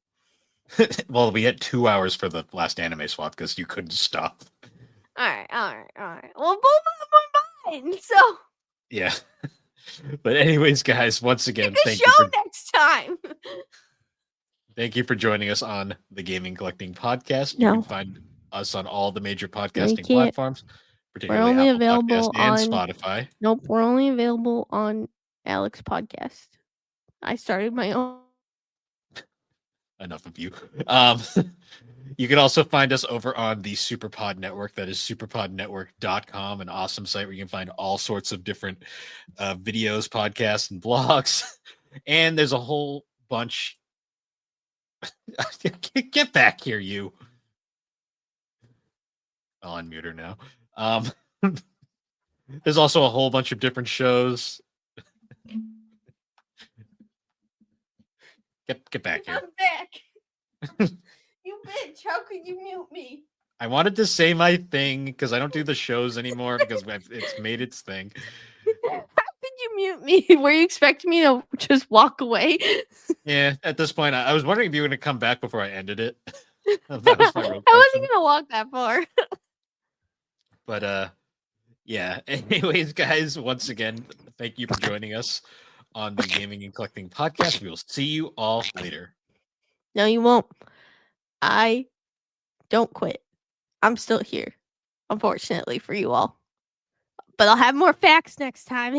Well, we had 2 hours for the last anime swap because you couldn't stop. All right. Well, both of them are mine, so Yeah. But anyways, guys, once again, pick a show next time. thank you for joining us on the Gaming Collecting Podcast. You No. can find us on all the major No, you podcasting can't. platforms, We're particularly only Apple Podcast available and on. Spotify. Nope, we're only available on Alex Podcast. I started my own. Enough of you. You can also find us over on the Superpod Network. That is superpodnetwork.com, an awesome site where you can find all sorts of different videos, podcasts, and blogs. And there's a whole bunch. Get back here, you. I'll unmute her now. There's also a whole bunch of different shows. Get back here. I'm back. You bitch! How could you mute me? I wanted to say my thing because I don't do the shows anymore because it's made its thing. How could you mute me? Were you expecting me to just walk away? Yeah, at this point, I was wondering if you were going to come back before I ended it. That was my real I wasn't question. gonna walk that far. But yeah. Anyways, guys, once again, thank you for joining us on the Gaming and Collecting Podcast. We will see you all later. No, you won't. I don't quit. I'm still here, unfortunately for you all. But I'll have more facts next time.